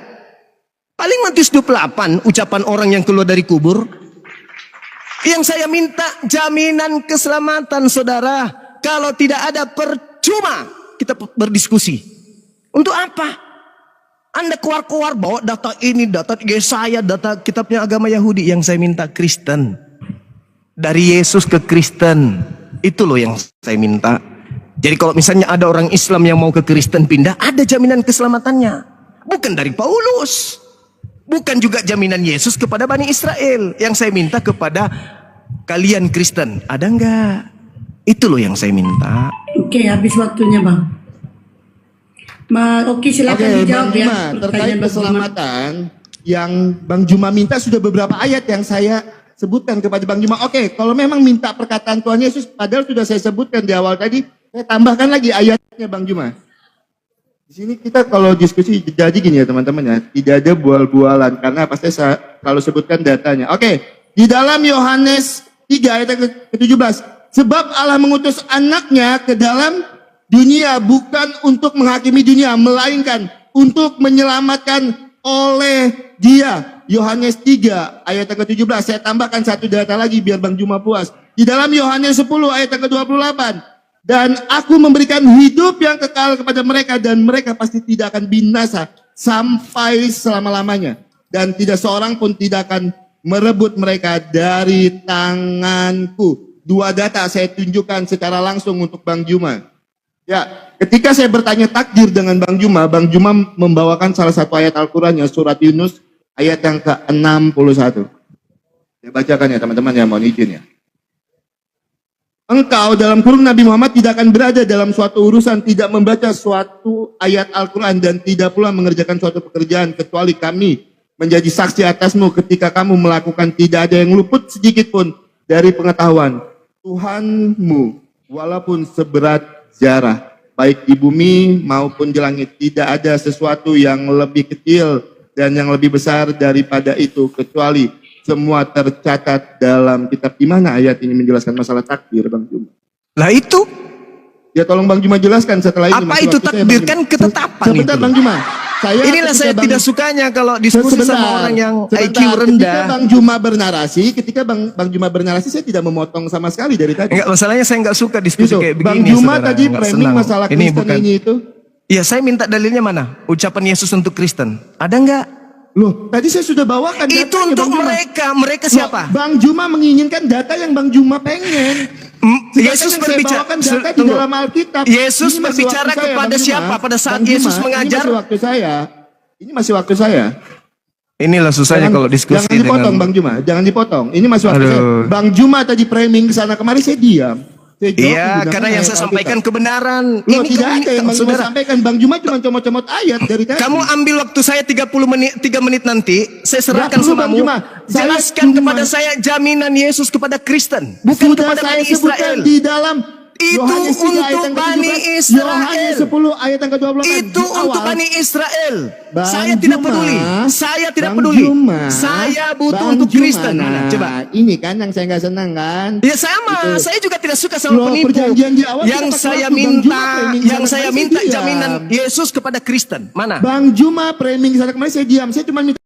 Paling Matius 28 ucapan orang yang keluar dari kubur. Yang saya minta jaminan keselamatan saudara. Kalau tidak ada percuma kita berdiskusi. Untuk apa? Anda keluar-keluar bawa data ini, data Yesaya, data kitabnya agama Yahudi. Yang saya minta Kristen. Dari Yesus ke Kristen. Itu loh yang saya minta. Jadi kalau misalnya ada orang Islam yang mau ke Kristen pindah, ada jaminan keselamatannya. Bukan dari Paulus. Bukan juga jaminan Yesus kepada Bani Israel. Yang saya minta kepada kalian Kristen. Ada enggak? Itu loh yang saya minta. Oke, habis waktunya Bang. Oke, silakan dijawab Bang Juma, ya. terkait Pertanyaan Bang keselamatan yang Bang Juma minta sudah beberapa ayat yang saya sebutkan kepada Bang Juma. Oke, kalau memang minta perkataan Tuhan Yesus, padahal sudah saya sebutkan di awal tadi, saya tambahkan lagi ayatnya Bang Juma. Di sini kita kalau diskusi jadi gini ya teman-teman ya, tidak ada bual-bualan karena pasti saya selalu sebutkan datanya. Oke, di dalam Yohanes 3 ayat ke-17, sebab Allah mengutus anaknya ke dalam dunia bukan untuk menghakimi dunia, melainkan untuk menyelamatkan oleh Dia. Yohanes 3 ayat ke-17. Saya tambahkan satu data lagi biar Bang Juma puas. Di dalam Yohanes 10 ayat ke-28. Dan aku memberikan hidup yang kekal kepada mereka dan mereka pasti tidak akan binasa sampai selama-lamanya. Dan tidak seorang pun tidak akan merebut mereka dari tanganku. Dua data saya tunjukkan secara langsung untuk Bang Juma. Ya, ketika saya bertanya takdir dengan Bang Juma membawakan salah satu ayat Al-Quran yang surat Yunus ayat yang ke-61. Saya bacakan ya teman-teman ya, mohon izin ya. Engkau dalam kurung Nabi Muhammad tidak akan berada dalam suatu urusan, tidak membaca suatu ayat Al-Quran dan tidak pula mengerjakan suatu pekerjaan kecuali kami menjadi saksi atasmu ketika kamu melakukan, tidak ada yang luput sedikit pun dari pengetahuan Tuhanmu walaupun seberat zarah, baik di bumi maupun di langit. Tidak ada sesuatu yang lebih kecil dan yang lebih besar daripada itu, kecuali semua tercatat dalam kitab. Di mana ayat ini menjelaskan masalah takdir, Bang Juma? Lah itu. Ya tolong Bang Juma jelaskan setelah ini. Apa itu takdir? Kan ketetapan itu. Sebentar Bang Juma. Inilah saya tidak sukanya kalau diskusi sama orang yang IQ rendah. Ketika Bang Juma bernarasi, saya tidak memotong sama sekali dari tadi. Enggak, masalahnya saya enggak suka diskusi Gitu. kayak Bang begini. Juma saudara. tadi Enggak framing senang. masalah Kristen ini itu. Iya, saya minta dalilnya mana? Ucapan Yesus untuk Kristen. Ada enggak? Loh, tadi saya sudah bawakan Itu datanya, untuk Bang Juma. mereka. Mereka siapa? Loh, Bang Juma menginginkan data yang Bang Juma pengen. Yesus berbicara data di dalam Alkitab. Yesus Ini masih berbicara waktu saya, kepada Bang siapa Juma. pada saat Bang Yesus Juma, mengajar? Ini masih waktu saya. Inilah susahnya kalau diskusi jangan dipotong dengan Bang Juma, jangan dipotong. Ini masih waktu Aduh. saya. Bang Juma tadi framing ke sana kemari saya diam. Saya jawab Iya, menggunakan karena yang ayat saya Alkitab. sampaikan kebenaran. Loh, tidak ada yang Bang Juma saudara. sampaikan. Bang Juma cuma comot-comot ayat dari tadi. Kamu ambil waktu saya 3 menit nanti, saya serahkan Nggak perlu, Bang samamu. Juma. Saya Jelaskan cuma- kepada saya jaminan Yesus kepada Kristen, bukan Sudah kepada saya Bani sebutkan Israel. di dalam Itu Yohanes 3 ayat untuk yang Bani ke-17, Israel. Yohanes 10 ayat yang ke-28. Itu Di untuk awal, Bani Israel. Bang Saya tidak Juma, peduli. Saya tidak Bang peduli. Juma, Saya butuh Bang untuk Juma, Kristen. nah, Mana? Coba. ini kan yang saya nggak senang kan. Ya sama, Itu. saya juga tidak suka sama Loh, penipu. perjanjian di awal Yang kita pakai saya waktu, Bang minta, Juma framing yang sana saya kemarin minta saya diam. jaminan Yesus kepada Kristen. Mana? Bang Juma framing sana kemarin saya diam. Saya cuma minta